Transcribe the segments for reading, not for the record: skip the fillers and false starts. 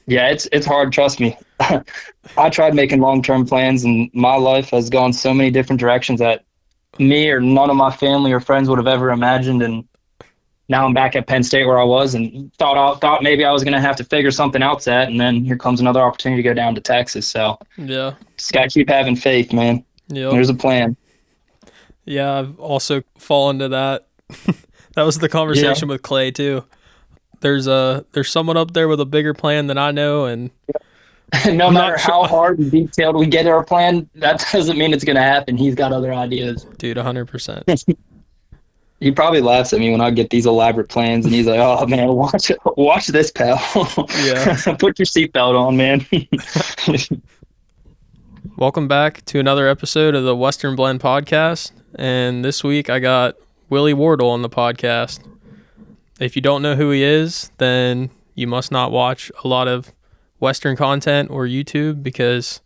Yeah, it's hard. Trust me. I tried making long-term plans, and my life has gone so many different directions that me or none of my family or friends would have ever imagined. And now I'm back at Penn State where I was, and thought maybe I was going to have to figure something else at. And then here comes another opportunity to go down to Texas. So Yeah. just got to keep having faith, man. Yep. There's a plan. Yeah, I've also fallen to that. That was the Yeah. conversation with Clay too. There's someone up there with a bigger plan than I know, and No I'm matter not sure. how hard and detailed we get our plan, that doesn't mean it's going to happen. He's got other ideas. Dude, 100%. He probably laughs at me when I get these elaborate plans, and he's like, "Oh man, watch this, pal. Yeah. Put your seatbelt on, man." Welcome back to another episode of the Western Blend podcast, and this week I got Willie Wardle on the podcast. If you don't know who he is, then you must not watch a lot of Western content or YouTube, because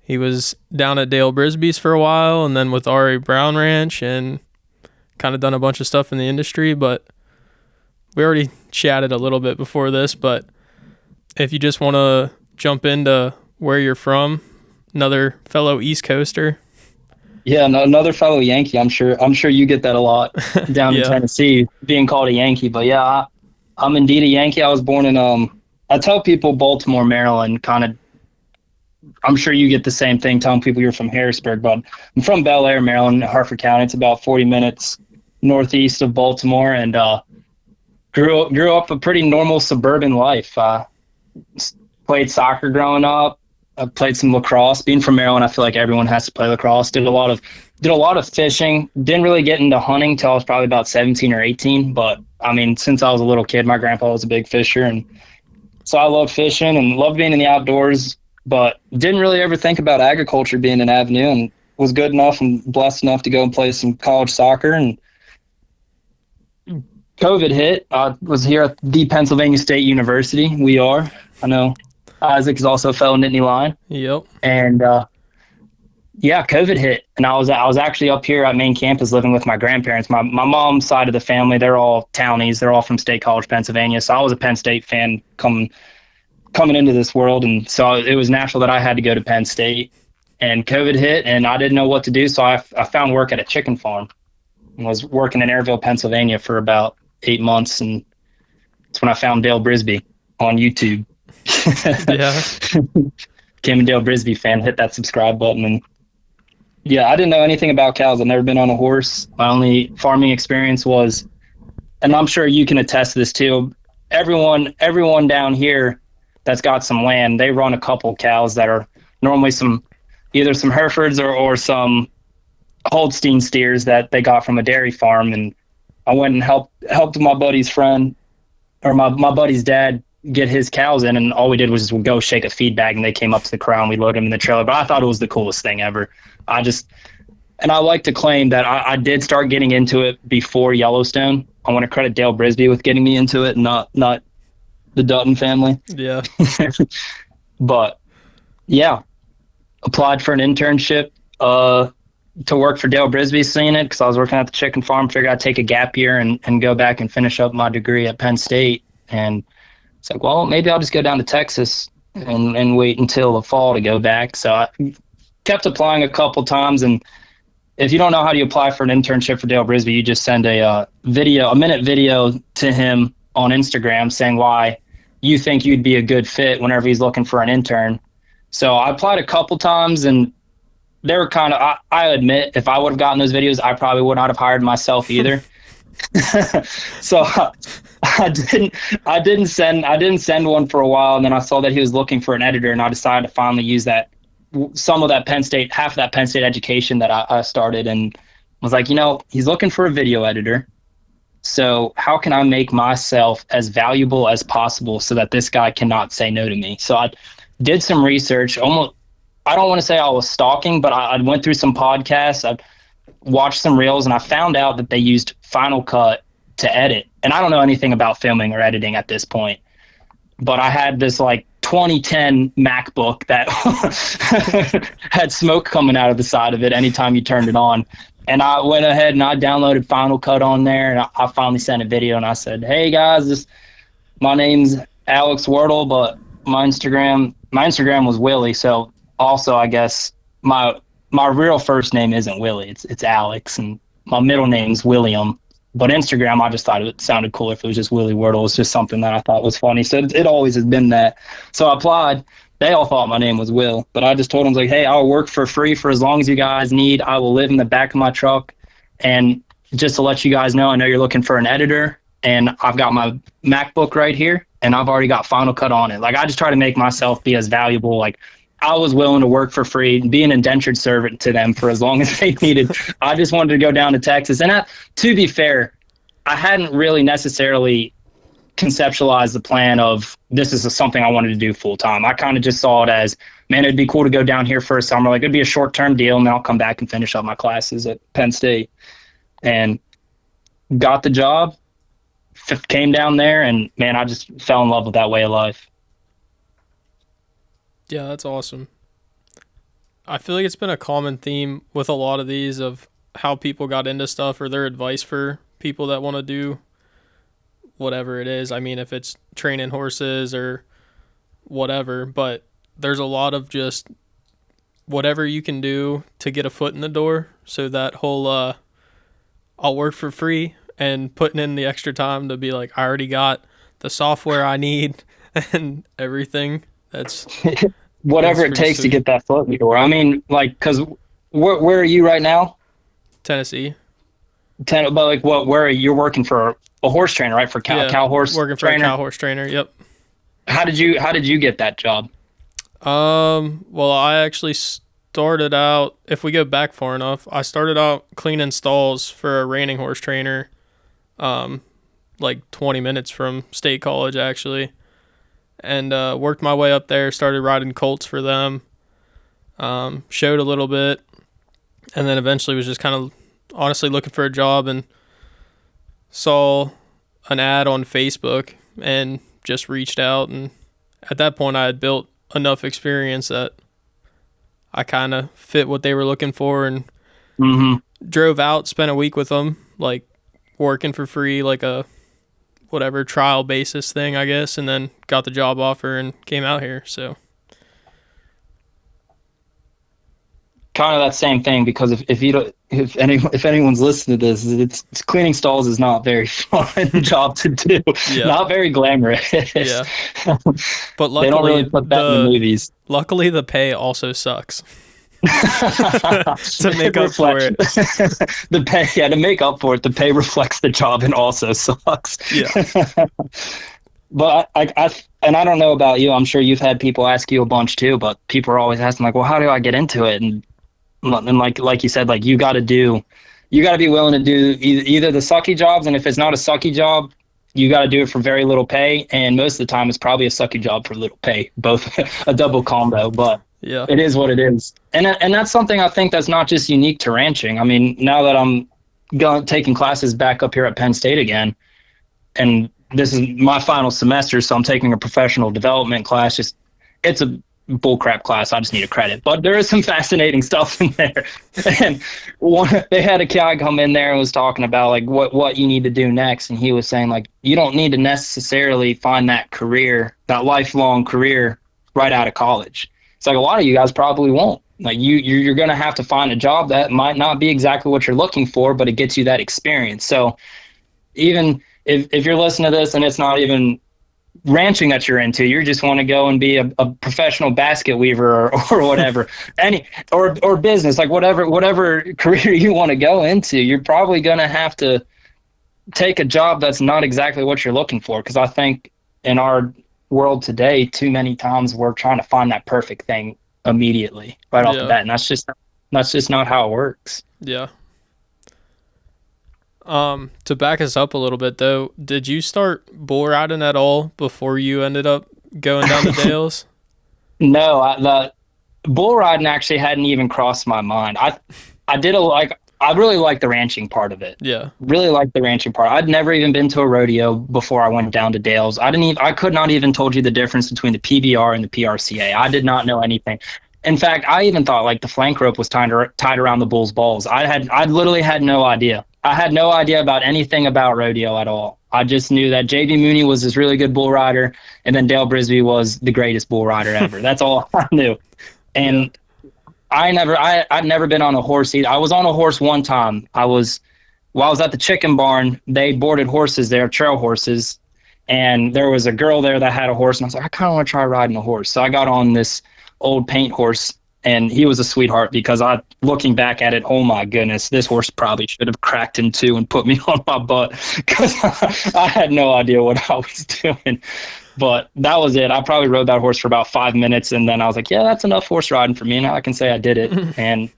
he was down at Dale Brisby's for a while and then with R.A. Brown Ranch and kind of done a bunch of stuff in the industry. But we already chatted a little bit before this, but if you just want to jump into where you're from, another fellow East Coaster. Yeah, no, another fellow Yankee. I'm sure you get that a lot down Yeah. in Tennessee, being called a Yankee. But yeah, I'm indeed a Yankee. I was born in I tell people Baltimore, Maryland. Kind of, I'm sure you get the same thing telling people you're from Harrisburg, but I'm from Bel Air, Maryland, Harford County. It's about 40 minutes northeast of Baltimore, and grew up a pretty normal suburban life. Played soccer growing up. I played some lacrosse. Being from Maryland, I feel like everyone has to play lacrosse. Did a lot of fishing. Didn't really get into hunting till I was probably about 17 or 18. But I mean, since I was a little kid, my grandpa was a big fisher, and so I loved fishing and loved being in the outdoors. But didn't really ever think about agriculture being an avenue, and was good enough and blessed enough to go and play some college soccer. And COVID hit. I was here at the Pennsylvania State University. I know Isaac is also a fellow Nittany Lion. Yep. And yeah, COVID hit, and I was actually up here at main campus living with my grandparents. My mom's side of the family, they're all townies. They're all from State College, Pennsylvania. So I was a Penn State fan coming into this world, and so it was natural that I had to go to Penn State. And COVID hit, and I didn't know what to do, so I found work at a chicken farm, and was working in Airville, Pennsylvania for about 8 months, and that's when I found Dale Brisby on YouTube. Yeah. Became a Dale Brisby fan, hit that subscribe button, and yeah, I didn't know anything about cows. I've never been on a horse. My only farming experience was, and I'm sure you can attest to this too, everyone down here that's got some land, they run a couple cows that are normally either some Herefords or some Holstein steers that they got from a dairy farm. And I went and helped my buddy's friend, or my buddy's dad, get his cows in, and all we did was just go shake a feed bag, and they came up to the corral and we loaded them in the trailer. But I thought it was the coolest thing ever. And I like to claim that I did start getting into it before Yellowstone. I want to credit Dale Brisby with getting me into it, not the Dutton family. Yeah. But yeah, applied for an internship to work for Dale Brisby, seeing it because I was working at the chicken farm. Figured I'd take a gap year and go back and finish up my degree at Penn State. And it's like, well, maybe I'll just go down to Texas and wait until the fall to go back. So I kept applying a couple times, and if you don't know how to apply for an internship for Dale Brisby, you just send a minute video to him on Instagram saying why you think you'd be a good fit whenever he's looking for an intern. So I applied a couple times, and they were kind of, I admit, if I would have gotten those videos, I probably would not have hired myself either. So I didn't send one for a while, and then I saw that he was looking for an editor, and I decided to finally use half of that Penn State education that I started, and was like, he's looking for a video editor. So how can I make myself as valuable as possible so that this guy cannot say no to me? So I did some research. Almost, I don't want to say I was stalking, but I went through some podcasts. I watched some reels, and I found out that they used Final Cut to edit. And I don't know anything about filming or editing at this point, but I had this 2010 MacBook that had smoke coming out of the side of it anytime you turned it on. And I went ahead and I downloaded Final Cut on there, and I finally sent a video, and I said, hey guys, my name's Alex Willie, but My Instagram was Willie. So also, I guess my real first name isn't Willie. It's Alex, and my middle name's William. But Instagram, I just thought it sounded cool if it was just Willie Wardle. It's just something that I thought was funny. So it always has been that. So I applied. They all thought my name was Will, but I just told them, like, hey, I'll work for free for as long as you guys need. I will live in the back of my truck. And just to let you guys know, I know you're looking for an editor, and I've got my MacBook right here, and I've already got Final Cut on it. Like, I just try to make myself be as valuable. Like, I was willing to work for free, be an indentured servant to them for as long as they needed. I just wanted to go down to Texas. And to be fair, I hadn't really necessarily conceptualized the plan of this is something I wanted to do full time. I kind of just saw it as, man, it'd be cool to go down here for a summer. Like, it'd be a short-term deal, and then I'll come back and finish up my classes at Penn State. And got the job, came down there, and, man, I just fell in love with that way of life. Yeah, that's awesome. I feel like it's been a common theme with a lot of these of how people got into stuff or their advice for people that want to do whatever it is. I mean, if it's training horses or whatever, but there's a lot of just whatever you can do to get a foot in the door. So that whole I'll work for free and putting in the extra time to be like, I already got the software I need and everything. That's whatever it takes to get that foot in the door. I mean, like, because where are you right now? Tennessee. But like, where are you working for? A horse trainer, right? For cow horse working for trainer? A cow horse trainer. Yep. How did you get that job? Well, I actually started out, if we go back far enough, I started out cleaning stalls for a reining horse trainer, like 20 minutes from State College, actually. And worked my way up there, started riding colts for them, showed a little bit, and then eventually was just kind of honestly looking for a job and saw an ad on Facebook and just reached out. And at that point, I had built enough experience that I kind of fit what they were looking for, and drove out, spent a week with them, like working for free, like a whatever trial basis thing, I guess, and then got the job offer and came out here. So kind of that same thing, because if anyone's listening to this, it's cleaning stalls is not very fun job to do. Yeah. Not very glamorous. Yeah. But luckily, they don't really put that in the movies. Luckily, the pay also sucks. To make up for it. The pay, to make up for it, the pay reflects the job and also sucks. Yeah. But I don't know about you. I'm sure you've had people ask you a bunch too. But people are always asking, like, well, how do I get into it? And like you said, like, you got to be willing to do either the sucky jobs, and if it's not a sucky job, you got to do it for very little pay. And most of the time, it's probably a sucky job for little pay, both a double combo. But yeah, it is what it is. And that's something I think that's not just unique to ranching. I mean, now that I'm taking classes back up here at Penn State again, and this is my final semester, so I'm taking a professional development class. It's a bullcrap class. I just need a credit, but there is some fascinating stuff in there. And they had a guy come in there and was talking about like what you need to do next, and he was saying, like, you don't need to necessarily find that career, that lifelong career, right out of college. It's like a lot of you guys probably won't. Like, you're going to have to find a job that might not be exactly what you're looking for, but it gets you that experience. So even if you're listening to this and it's not even ranching that you're into, you just want to go and be a professional basket weaver or whatever, or business, like whatever career you want to go into, you're probably going to have to take a job that's not exactly what you're looking for. Because I think in our world today, too many times we're trying to find that perfect thing immediately right off the bat, and that's just not how it works. Yeah. To back us up a little bit though, did you start bull riding at all before you ended up going down to Dales? No, the bull riding actually hadn't even crossed my mind. I really liked the ranching part of it. Yeah. Really liked the ranching part. I'd never even been to a rodeo before I went down to Dales. I could not even told you the difference between the PBR and the PRCA. I did not know anything. In fact, I even thought like the flank rope was tied around the bull's balls. I literally had no idea. I had no idea about anything about rodeo at all. I just knew that J.B. Mooney was this really good bull rider, and then Dale Brisby was the greatest bull rider ever. That's all I knew. And I'd never been on a horse either. I was on a horse one time. While I was at the chicken barn, they boarded horses there, trail horses, and there was a girl there that had a horse, and I was like, I kind of want to try riding a horse. So I got on this old paint horse, and he was a sweetheart because looking back at it, oh my goodness, this horse probably should have cracked in two and put me on my butt because I had no idea what I was doing. But that was it. I probably rode that horse for about 5 minutes, and then I was like, yeah, that's enough horse riding for me. Now I can say I did it. And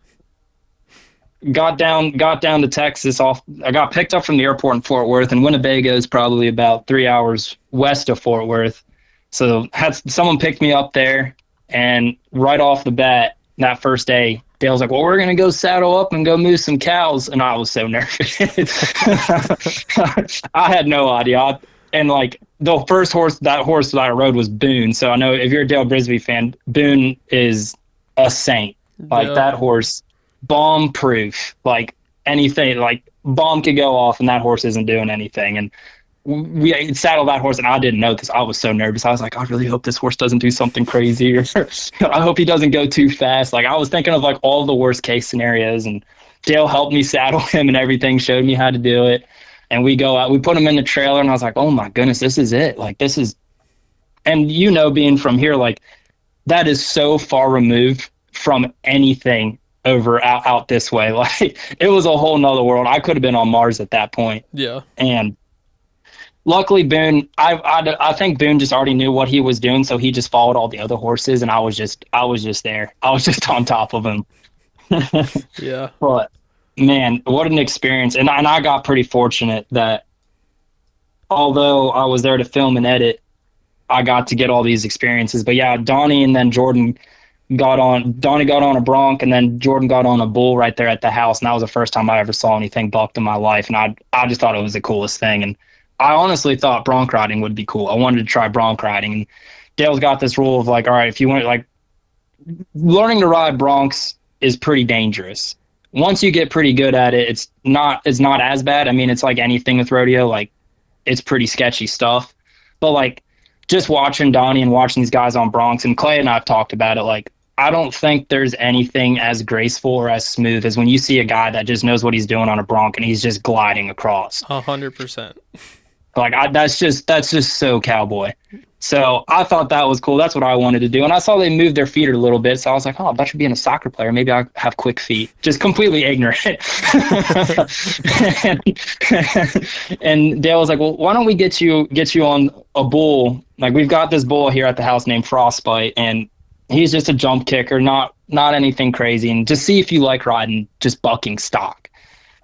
got down to Texas. I got picked up from the airport in Fort Worth, and Winnebago is probably about 3 hours west of Fort Worth. So someone picked me up there, and right off the bat, that first day, Dale's like, well, we're going to go saddle up and go move some cows. And I was so nervous. I had no idea. And like the first horse that I rode was Boone. So I know if you're a Dale Brisby fan, Boone is a saint. Like that horse, bomb proof. Like anything, like bomb could go off and that horse isn't doing anything. And we saddled that horse, and I didn't know this. I was so nervous. I was like, I really hope this horse doesn't do something crazy, or I hope he doesn't go too fast. Like I was thinking of like all the worst case scenarios, and Dale helped me saddle him and everything, showed me how to do it. And we go out, we put him in the trailer, and I was like, oh my goodness, this is it. Like this is, and being from here, like that is so far removed from anything out this way. Like it was a whole nother world. I could have been on Mars at that point. Yeah. And luckily, Boone, I think Boone just already knew what he was doing, so he just followed all the other horses, and I was just there. I was just on top of him. Yeah. But man, what an experience! And I got pretty fortunate that although I was there to film and edit, I got to get all these experiences. But yeah, Donnie and then Jordan Donnie got on a bronc, and then Jordan got on a bull right there at the house, and that was the first time I ever saw anything bucked in my life, and I just thought it was the coolest thing. And I honestly thought bronc riding would be cool. I wanted to try bronc riding. And Dale's got this rule of like, all right, if you want, like, learning to ride broncs is pretty dangerous. Once you get pretty good at it, it's not as bad. I mean, it's like anything with rodeo, like it's pretty sketchy stuff. But like just watching Donnie and watching these guys on broncs, and Clay and I've talked about it, like I don't think there's anything as graceful or as smooth as when you see a guy that just knows what he's doing on a bronc and he's just gliding across. 100%. Like that's just so cowboy. So I thought that was cool. That's what I wanted to do. And I saw they moved their feet a little bit. So I was like, oh, I should being a soccer player. Maybe I have quick feet. Just completely ignorant. and Dale was like, well, why don't we get you on a bull? Like we've got this bull here at the house named Frostbite, and he's just a jump kicker, not anything crazy. And just see if you like riding just bucking stock.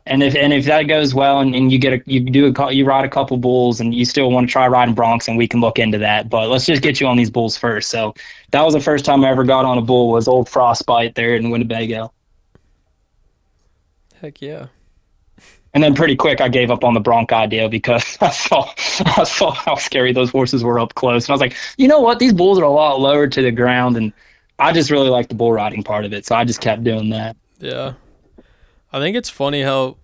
And if that goes well, and you ride a couple bulls, and you still want to try riding broncs, and we can look into that. But let's just get you on these bulls first. So that was the first time I ever got on a bull, was old Frostbite there in Winnebago. Heck yeah. And then pretty quick I gave up on the bronc idea because I saw how scary those horses were up close. And I was like, you know what? These bulls are a lot lower to the ground, and I just really like the bull riding part of it. So I just kept doing that. Yeah. I think it's funny how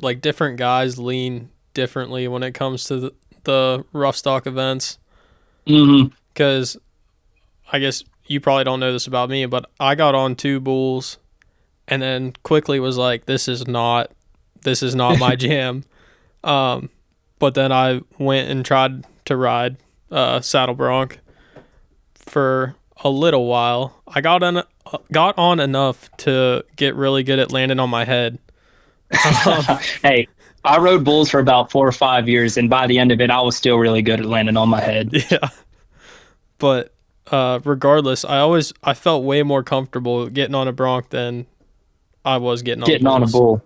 like different guys lean differently when it comes to the rough stock events. Mm-hmm. Because I guess you probably don't know this about me, but I got on 2 bulls and then quickly was like, this is not my jam. But then I went and tried to ride saddle bronc for a little while. I got on enough to get really good at landing on my head. Hey, I rode bulls for about 4 or 5 years, and by the end of it, I was still really good at landing on my head. Yeah. But regardless, I felt way more comfortable getting on a bronc than I was getting on a bull.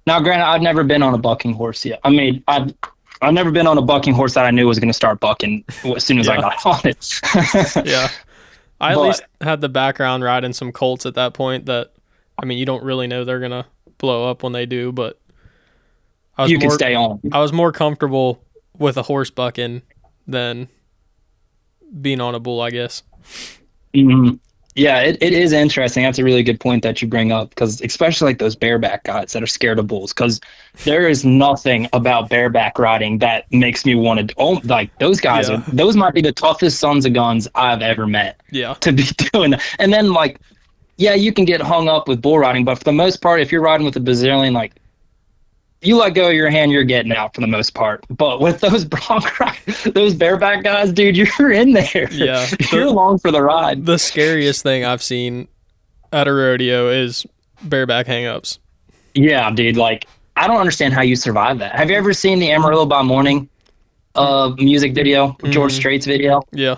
Now, granted, I've never been on a bucking horse yet. I mean, I've never been on a bucking horse that I knew was going to start bucking as soon as I got on it. Yeah. I at least had the background riding some colts at that point that, I mean, you don't really know they're going to blow up when they do, but you can stay on. I was more comfortable with a horse bucking than being on a bull, I guess. Mm-hmm. Yeah, it is interesting. That's a really good point that you bring up, because especially like those bareback guys that are scared of bulls, because there is nothing about bareback riding that makes me want to. Oh, like those guys Yeah. those might be the toughest sons of guns I've ever met. Yeah. To be doing that. And then like, yeah, you can get hung up with bull riding, but for the most part, if you're riding with a Brazilian, like you let go of your hand, you're getting out for the most part. But with those those bareback guys, dude, you're in there. Yeah. You're along for the ride. The scariest thing I've seen at a rodeo is bareback hang-ups. Yeah, dude. Like, I don't understand how you survive that. Have you ever seen the Amarillo by Morning music video, George Strait's video? Yeah.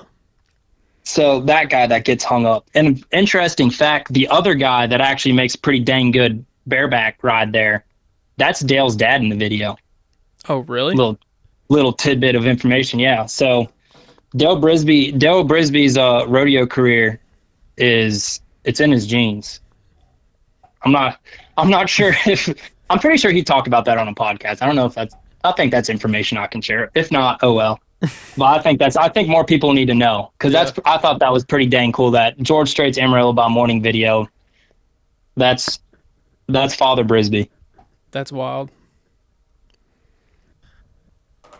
So that guy that gets hung up. And interesting fact, the other guy that actually makes pretty dang good bareback ride there, that's Dale's dad in the video. Oh, really? Little tidbit of information, yeah. So Dale Brisby's rodeo career it's in his genes. I'm not sure if I'm pretty sure he talked about that on a podcast. I don't know if I think that's information I can share. If not, oh well. But I think more people need to know, because I thought that was pretty dang cool, that George Strait's Amarillo by Morning video. That's Father Brisby. That's wild.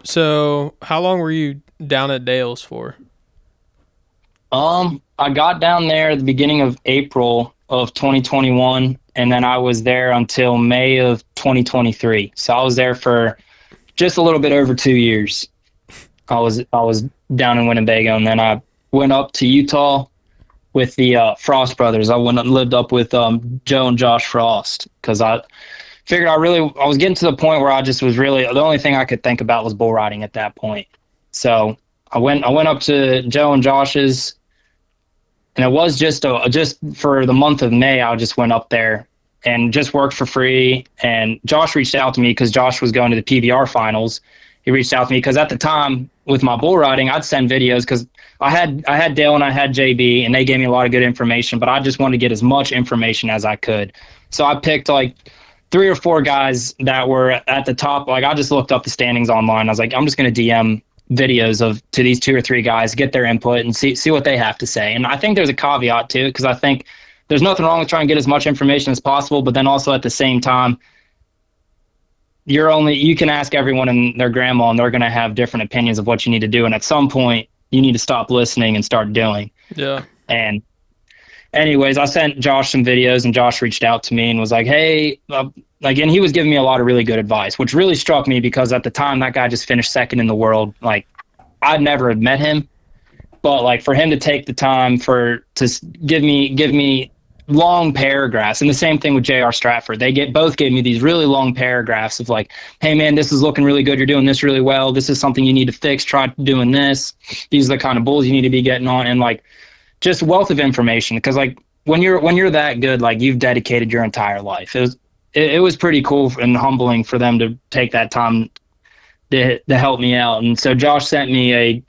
So, how long were you down at Dale's for? I got down there at the beginning of April of 2021, and then I was there until May of 2023. So I was there for just a little bit over 2 years. I was down in Winnebago, and then I went up to Utah with the Frost brothers. I went and lived up with Joe and Josh Frost, because I figured I was getting to the point where I just was really, the only thing I could think about was bull riding at that point. So I went up to Joe and Josh's, and it was just for the month of May. I just went up there and just worked for free. And Josh reached out to me because Josh was going to the PBR finals. He reached out to me because at the time with my bull riding, I'd send videos, because I had Dale and I had JB, and they gave me a lot of good information, but I just wanted to get as much information as I could. So I picked like 3 or 4 guys that were at the top. Like, I just looked up the standings online. I was like, I'm just going to DM videos to these 2 or 3 guys, get their input, and see what they have to say. And I think there's a caveat to it, because I think there's nothing wrong with trying to get as much information as possible, but then also at the same time, you can ask everyone and their grandma, and they're going to have different opinions of what you need to do. And at some point, you need to stop listening and start doing. Yeah. And anyways, I sent Josh some videos, and Josh reached out to me and was like, hey, and he was giving me a lot of really good advice, which really struck me, because at the time that guy just finished second in the world. Like, I'd never had met him, but like for him to take the time to give me long paragraphs, and the same thing with J.R. Stratford. They both gave me these really long paragraphs of like, hey man, this is looking really good. You're doing this really well. This is something you need to fix. Try doing this. These are the kind of bulls you need to be getting on. And like, just wealth of information, because like when you're that good, like you've dedicated your entire life. It was pretty cool and humbling for them to take that time to help me out. And so Josh sent me a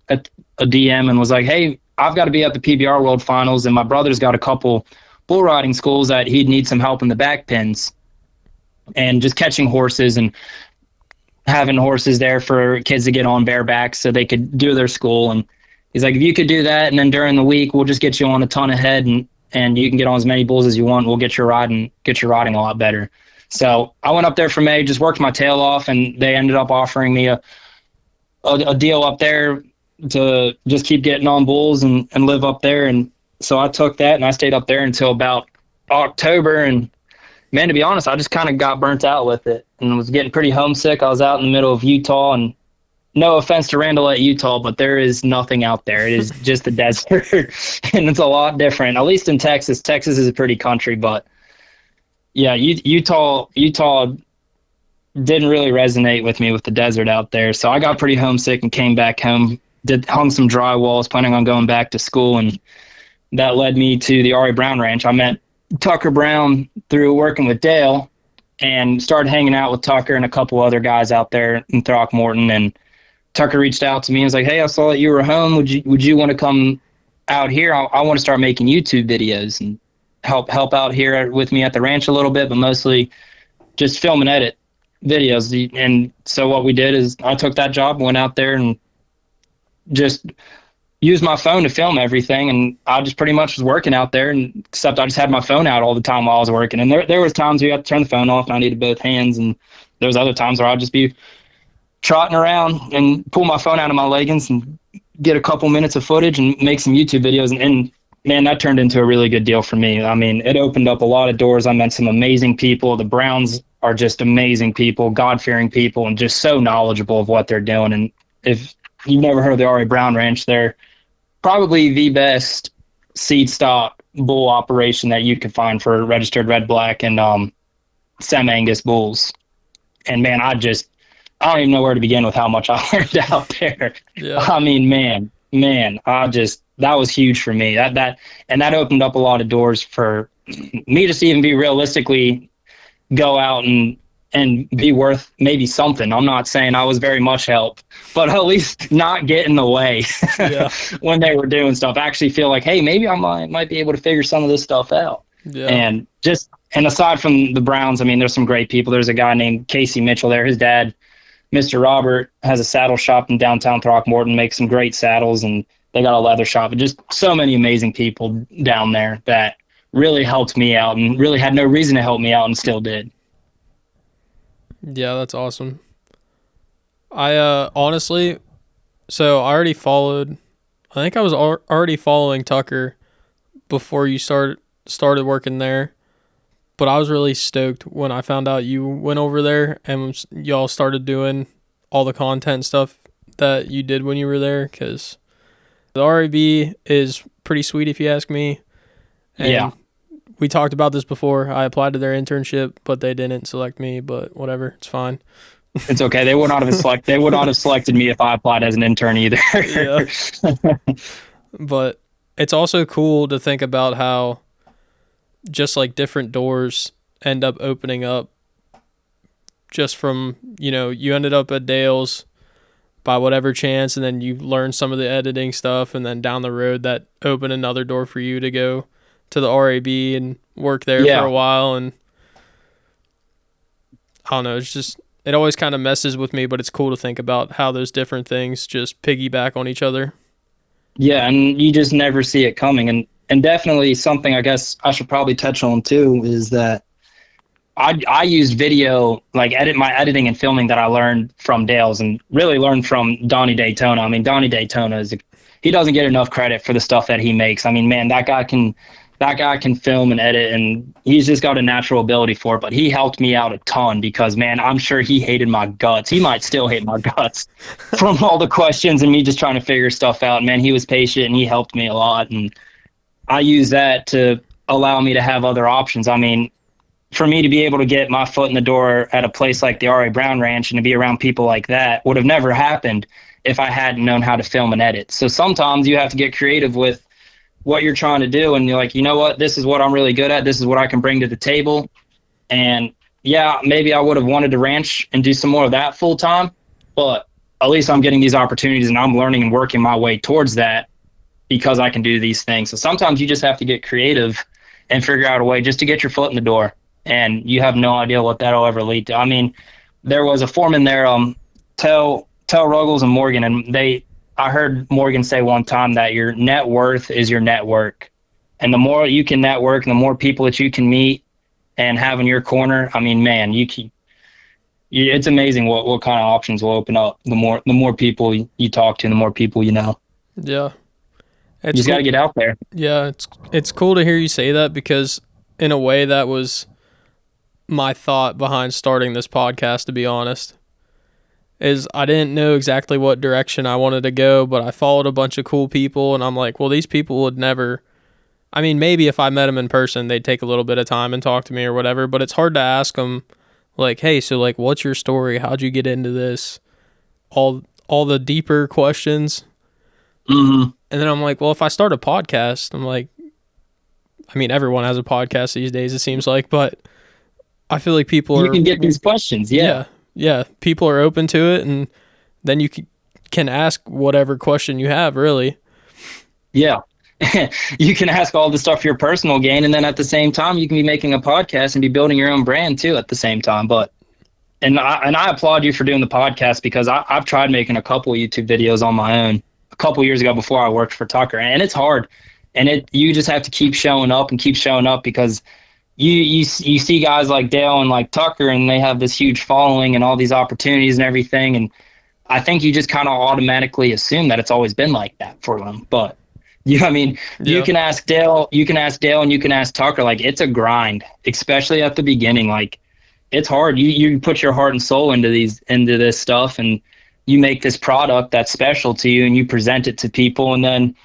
DM and was like, hey, I've got to be at the PBR World Finals, and my brother's got a couple bull riding schools that he'd need some help in the back pins and just catching horses and having horses there for kids to get on bareback so they could do their school. And he's like, if you could do that, and then during the week we'll just get you on a ton ahead, and you can get on as many bulls as you want. We'll get your riding a lot better. So I went up there for May, just worked my tail off, and they ended up offering me a deal up there to just keep getting on bulls and live up there. And so I took that, and I stayed up there until about October. And man, to be honest, I just kind of got burnt out with it and was getting pretty homesick. I was out in the middle of Utah, and no offense to Randolph, Utah, but there is nothing out there. It is just a desert, and it's a lot different, at least in Texas. Texas is a pretty country, but yeah, Utah didn't really resonate with me with the desert out there. So I got pretty homesick and came back home, hung some drywalls, planning on going back to school, and that led me to the Ari Brown Ranch. I met Tucker Brown through working with Dale, and started hanging out with Tucker and a couple other guys out there in Throckmorton. And Tucker reached out to me and was like, hey, I saw that you were home. Would you want to come out here? I want to start making YouTube videos and help out here with me at the ranch a little bit, but mostly just film and edit videos. And so what we did is I took that job, went out there, and just use my phone to film everything, and I just pretty much was working out there, and except I just had my phone out all the time while I was working. And there was times where you had to turn the phone off and I needed both hands, and there was other times where I'd just be trotting around and pull my phone out of my leggings and get a couple minutes of footage and make some YouTube videos. And man, that turned into a really good deal for me. I mean, it opened up a lot of doors. I met some amazing people. The Browns are just amazing people, God-fearing people, and just so knowledgeable of what they're doing. And if you've never heard of the R.A. Brown Ranch, they're probably the best seed stock bull operation that you could find for registered red, black, and Sem Angus bulls. And man, I don't even know where to begin with how much I learned out there. Yeah. I mean, man, that was huge for me. That opened up a lot of doors for me to even be realistically go out and be worth maybe something. I'm not saying I was very much help, but at least not get in the way when they were doing stuff. I actually feel like, hey, maybe I might be able to figure some of this stuff out. Yeah. And aside from the Browns, I mean, there's some great people. There's a guy named Casey Mitchell there. His dad, Mr. Robert, has a saddle shop in downtown Throckmorton, makes some great saddles, and they got a leather shop. And just so many amazing people down there that really helped me out and really had no reason to help me out and still did. Yeah, that's awesome. I honestly, so I already followed, I think I was already following Tucker before you started working there, but I was really stoked when I found out you went over there and y'all started doing all the content stuff that you did when you were there, because the RAB is pretty sweet if you ask me. And yeah. We talked about this before. I applied to their internship, but they didn't select me, but whatever. It's fine. It's okay. They would not have selected me if I applied as an intern either. Yeah. But it's also cool to think about how just like different doors end up opening up just from, you ended up at Dale's by whatever chance, and then you learn some of the editing stuff, and then down the road that opened another door for you to go to the RAB and work there for a while. And I don't know, it's just, it always kind of messes with me, but it's cool to think about how those different things just piggyback on each other. Yeah, and you just never see it coming. And definitely something I guess I should probably touch on too is that I used video, like my editing and filming that I learned from Dale's, and really learned from Donnie Daytona. I mean, Donnie Daytona he doesn't get enough credit for the stuff that he makes. I mean, man, that guy can film and edit, and he's just got a natural ability for it. But he helped me out a ton because, man, I'm sure he hated my guts. He might still hate my guts from all the questions and me just trying to figure stuff out. Man, he was patient and he helped me a lot. And I use that to allow me to have other options. I mean, for me to be able to get my foot in the door at a place like the R.A. Brown Ranch and to be around people like that would have never happened if I hadn't known how to film and edit. So sometimes you have to get creative with what you're trying to do, and you're like, you know what, this is what I'm really good at, this is what I can bring to the table. And yeah, maybe I would have wanted to ranch and do some more of that full time, but at least I'm getting these opportunities and I'm learning and working my way towards that because I can do these things. So sometimes you just have to get creative and figure out a way just to get your foot in the door, and you have no idea what that'll ever lead to. I mean, there was a foreman there, Tell Ruggles and Morgan, and I heard Morgan say one time that your net worth is your network. And the more you can network and the more people that you can meet and have in your corner, I mean, man, it's amazing what kind of options will open up the more people you talk to and the more people you know. Yeah. You just got to get out there. Yeah, it's cool to hear you say that, because in a way that was my thought behind starting this podcast, to be honest. Is I didn't know exactly what direction I wanted to go, but I followed a bunch of cool people, and I'm like, well, these people would never, I mean, maybe if I met them in person, they'd take a little bit of time and talk to me or whatever, but it's hard to ask them, like, hey, so, like, what's your story? How'd you get into this? All the deeper questions. Mm-hmm. And then I'm like, well, if I start a podcast, I'm like, I mean, everyone has a podcast these days, it seems like, but I feel like people you can get these questions, Yeah, people are open to it, and then you can ask whatever question you have, really. Yeah. You can ask all the stuff for your personal gain, and then at the same time, you can be making a podcast and be building your own brand, too, at the same time. And I applaud you for doing the podcast, because I've tried making a couple of YouTube videos on my own, couple years ago before I worked for Tucker, and it's hard. And you just have to keep showing up and keep showing up because you see guys like Dale and like Tucker, and they have this huge following and all these opportunities and everything. And I think you just kind of automatically assume that it's always been like that for them. But you can ask Dale, and you can ask Tucker. Like, it's a grind, especially at the beginning. Like, it's hard. You put your heart and soul into this stuff, and you make this product that's special to you, and you present it to people, and then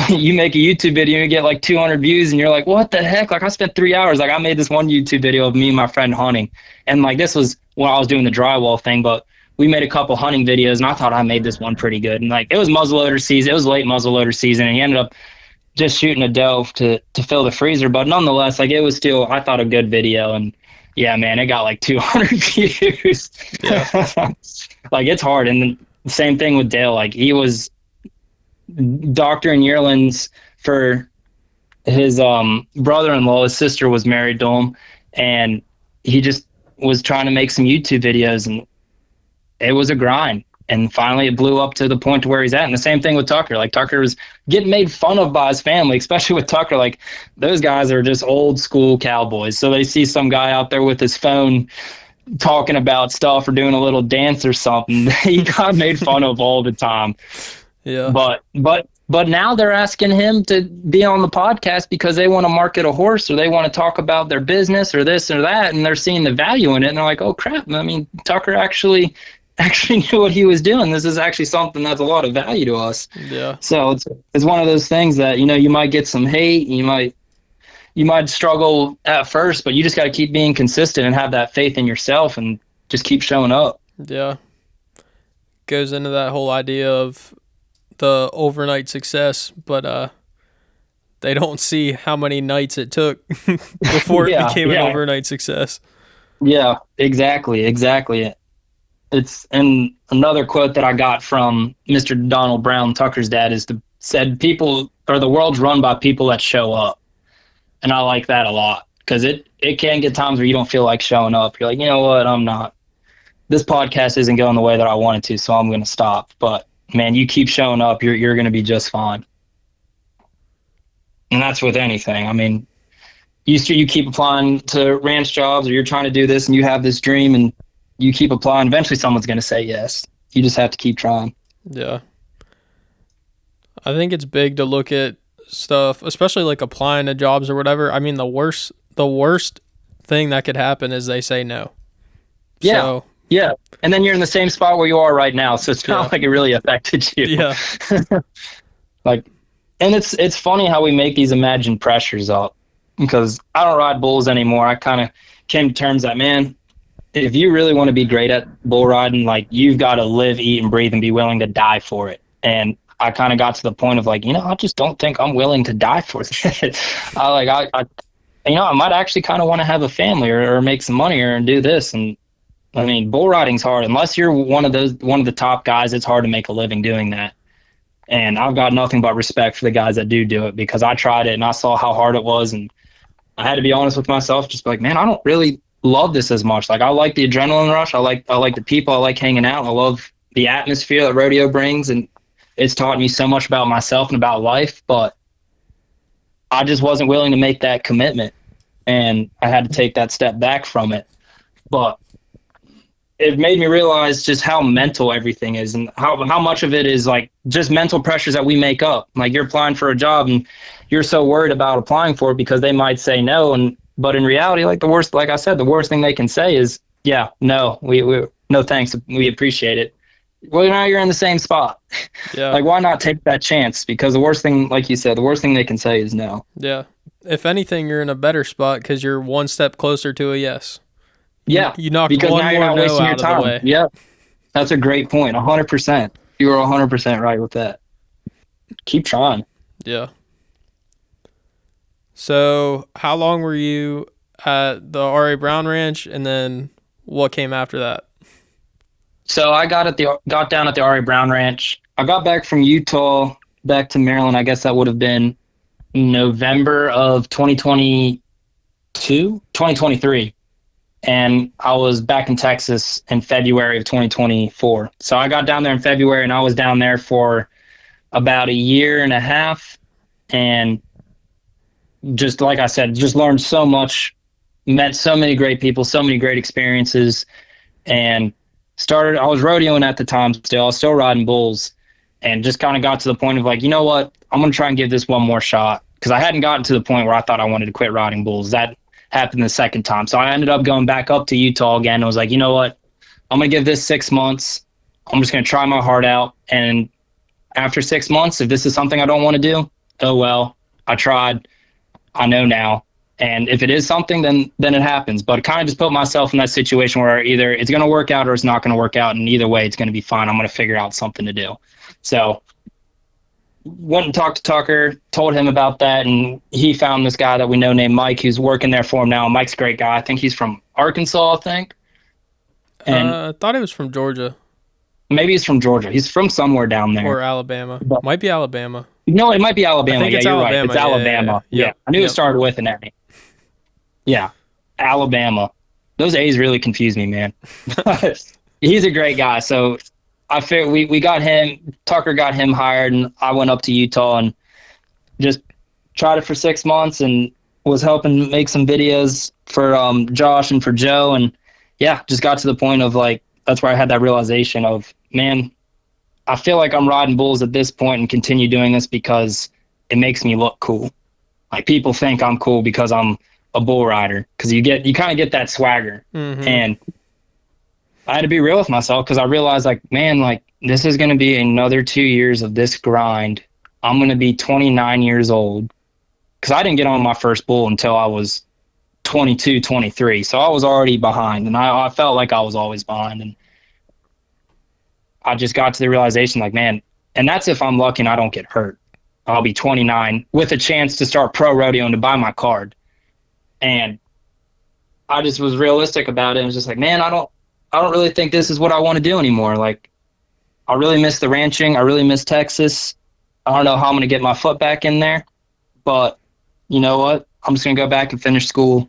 you make a YouTube video and you get like 200 views, and you're like, what the heck? Like, I spent 3 hours. Like, I made this one YouTube video of me and my friend hunting, and like, this was when I was doing the drywall thing, but we made a couple hunting videos, and I thought I made this one pretty good. And like, it was muzzleloader season. It was late muzzleloader season, and he ended up just shooting a doe to fill the freezer. But nonetheless, like, it was still, I thought, a good video. And yeah, man, it got like 200 views. Yeah. Like, it's hard. And then the same thing with Dale. Like, he was doctoring yearlings for his brother-in-law. His sister was married to him, and he just was trying to make some YouTube videos, and it was a grind. And finally it blew up to the point to where he's at. And the same thing with Tucker. Like, Tucker was getting made fun of by his family, especially with Tucker. Like, those guys are just old school cowboys. So they see some guy out there with his phone talking about stuff or doing a little dance or something. He got made fun of all the time. Yeah. But now they're asking him to be on the podcast because they want to market a horse, or they want to talk about their business or this or that, and they're seeing the value in it, and they're like, oh crap, I mean, Tucker actually knew what he was doing. This is actually something that's a lot of value to us. Yeah. So it's one of those things that, you might get some hate, you might struggle at first, but you just got to keep being consistent and have that faith in yourself and just keep showing up. Yeah. Goes into that whole idea of the overnight success, but they don't see how many nights it took before it became an overnight success. Yeah, exactly. And another quote that I got from Mr. Donald Brown, Tucker's dad, said the world's run by people that show up. And I like that a lot, because it can get times where you don't feel like showing up. You're like, you know what, this podcast isn't going the way that I wanted to, so I'm going to stop. But man, you keep showing up, you're going to be just fine. And that's with anything. I mean, you keep applying to ranch jobs, or you're trying to do this and you have this dream and you keep applying, eventually someone's going to say yes. You just have to keep trying. Yeah. I think it's big to look at stuff, especially like applying to jobs or whatever. I mean, the worst thing that could happen is they say no. Yeah. So, yeah. And then you're in the same spot where you are right now. So it's not like it really affected you. Yeah. And it's funny how we make these imagined pressures up, because I don't ride bulls anymore. I kind of came to terms that, man, if you really want to be great at bull riding, like, you've got to live, eat, and breathe and be willing to die for it. And I kind of got to the point of like, I just don't think I'm willing to die for it. I might actually kind of want to have a family or make some money or do this. And I mean, bull riding's hard. Unless you're one of the top guys, it's hard to make a living doing that. And I've got nothing but respect for the guys that do it, because I tried it and I saw how hard it was. And I had to be honest with myself, just be like, man, I don't really love this as much. Like, I like the adrenaline rush. I like the people. I like hanging out. I love the atmosphere that rodeo brings. And it's taught me so much about myself and about life, but I just wasn't willing to make that commitment. And I had to take that step back from it. But it made me realize just how mental everything is, and how much of it is like just mental pressures that we make up. Like, you're applying for a job and you're so worried about applying for it because they might say no. But in reality, like the worst thing they can say is, yeah, no, we no thanks. We appreciate it. Well, now you're in the same spot. Yeah. Like, why not take that chance? Because the worst thing, like you said, the worst thing they can say is no. Yeah. If anything, you're in a better spot because you're one step closer to a yes. Yeah. You knocked one more no out of the way. Yeah. That's a great point. 100%. You were 100% right with that. Keep trying. Yeah. So how long were you at the R.A. Brown Ranch, and then what came after that? So I got down at the R.A. Brown Ranch. I got back from Utah back to Maryland. I guess that would have been November of 2023. And I was back in Texas in February of 2024. So I got down there in February, and I was down there for about a year and a half, and just like I said, just learned so much, met so many great people, so many great experiences, and I was rodeoing at the time still. I was still riding bulls, and just kind of got to the point of like, you know what? I'm going to try and give this one more shot, because I hadn't gotten to the point where I thought I wanted to quit riding bulls. That happened the second time. So I ended up going back up to Utah again. I was like, you know what? I'm going to give this 6 months. I'm just going to try my heart out. And after 6 months, if this is something I don't want to do, oh well, I tried. I know now. And if it is something, then it happens. But kind of just put myself in that situation where either it's going to work out or it's not going to work out. And either way, it's going to be fine. I'm going to figure out something to do. So went and talked to Tucker, told him about that. And he found this guy that we know named Mike, who's working there for him now. Mike's a great guy. I think he's from Arkansas, I think. And I thought he was from Georgia. Maybe he's from Georgia. He's from somewhere down there. Or Alabama. Might be Alabama. No, it might be Alabama. I think it's you're Alabama. right. It's Yeah, Alabama. yeah. I knew it started with an A. Yeah, Alabama. Those A's really confuse me, man. He's a great guy. So I figured we got him. Tucker got him hired, and I went up to Utah and just tried it for 6 months and was helping make some videos for Josh and for Joe. And yeah, just got to the point of like, that's where I had that realization of, man, I feel like I'm riding bulls at this point and continue doing this because it makes me look cool. Like people think I'm cool because I'm a bull rider, because you kind of get that swagger. Mm-hmm. And I had to be real with myself, because I realized like, man, like this is going to be another 2 years of this grind. I'm going to be 29 years old, because I didn't get on my first bull until I was 22, 23. So I was already behind, and I felt like I was always behind. And I just got to the realization like, man, and that's if I'm lucky and I don't get hurt. I'll be 29 with a chance to start pro rodeo and to buy my card. And I just was realistic about it. I was just like, man, I don't really think this is what I want to do anymore. Like, I really miss the ranching. I really miss Texas. I don't know how I'm going to get my foot back in there, but you know what? I'm just going to go back and finish school,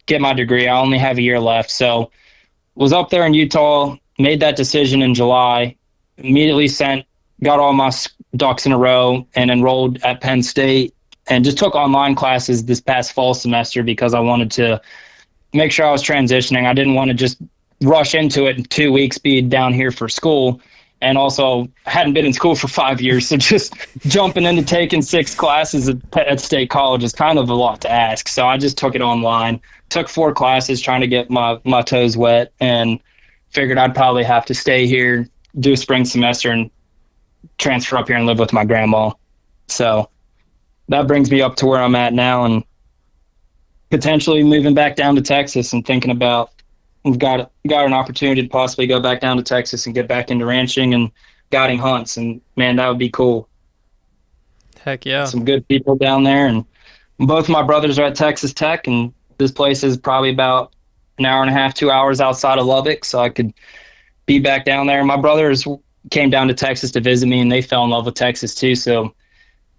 get my degree. I only have a year left. So was up there in Utah, made that decision in July, immediately got all my ducks in a row and enrolled at Penn State, and just took online classes this past fall semester because I wanted to make sure I was transitioning. I didn't want to just rush into it in 2 weeks, be down here for school. And also hadn't been in school for 5 years. So just jumping into taking 6 classes at State College is kind of a lot to ask. So I just took it online, took 4 classes trying to get my toes wet, and figured I'd probably have to stay here, do a spring semester, and transfer up here and live with my grandma. So that brings me up to where I'm at now, and potentially moving back down to Texas and thinking about, we've got an opportunity to possibly go back down to Texas and get back into ranching and guiding hunts. And man, that would be cool. Heck yeah. Some good people down there. And both my brothers are at Texas Tech, and this place is probably about an hour and a half, 2 hours outside of Lubbock. So I could be back down there. My brothers came down to Texas to visit me, and they fell in love with Texas too. So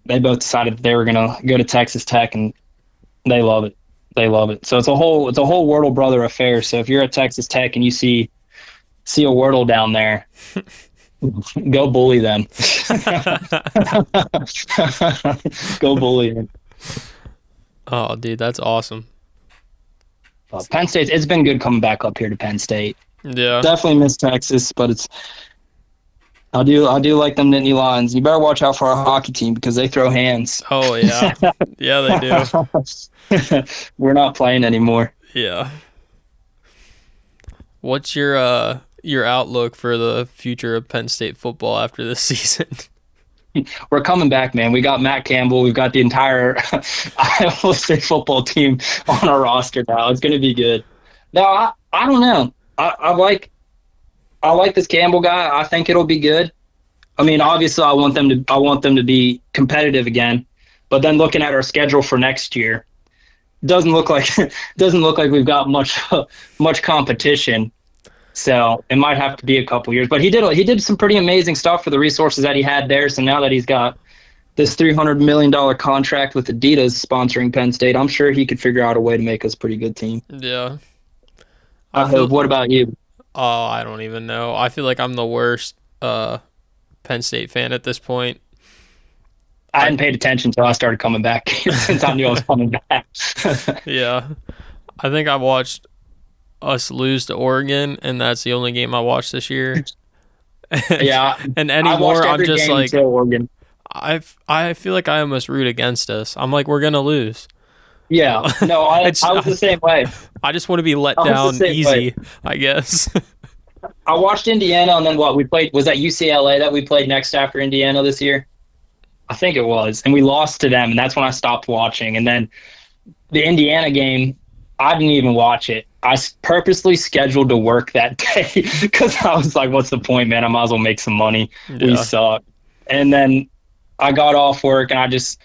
they both decided that they were going to go to Texas Tech, and they love it. They love it. So it's a whole Wardle brother affair. So if you're at Texas Tech and you see a Wardle down there, go bully them. Go bully them. Oh, dude, that's awesome. Penn State, it's been good coming back up here to Penn State. Yeah. Definitely miss Texas, but I do like them Nittany Lions. You better watch out for our hockey team, because they throw hands. Oh, yeah. Yeah, they do. We're not playing anymore. Yeah. What's your outlook for the future of Penn State football after this season? We're coming back, man. We got Matt Campbell. We've got the entire Iowa State football team on our roster now. It's going to be good. No, I don't know. I like this Campbell guy. I think it'll be good. I mean, obviously, I want them to be competitive again. But then looking at our schedule for next year, doesn't look like we've got much competition. So it might have to be a couple years. But he did some pretty amazing stuff for the resources that he had there. So now that he's got this $300 million contract with Adidas sponsoring Penn State, I'm sure he could figure out a way to make us a pretty good team. Yeah. What about you? Oh, I don't even know. I feel like I'm the worst Penn State fan at this point. I hadn't paid attention until I started coming back since I knew I was coming back. Yeah. I think I watched us lose to Oregon, and that's the only game I watched this year. Yeah. And anymore, I'm just like, Oregon. I feel like I almost root against us. I'm like, we're going to lose. Yeah. No, I was the same way. I just want to be let down easy, I guess. I watched Indiana, and then we played, was that UCLA that we played next after Indiana this year? I think it was. And we lost to them, and that's when I stopped watching. And then the Indiana game, I didn't even watch it. I purposely scheduled to work that day because I was like, what's the point, man? I might as well make some money. Yeah. We suck. And then I got off work, and I just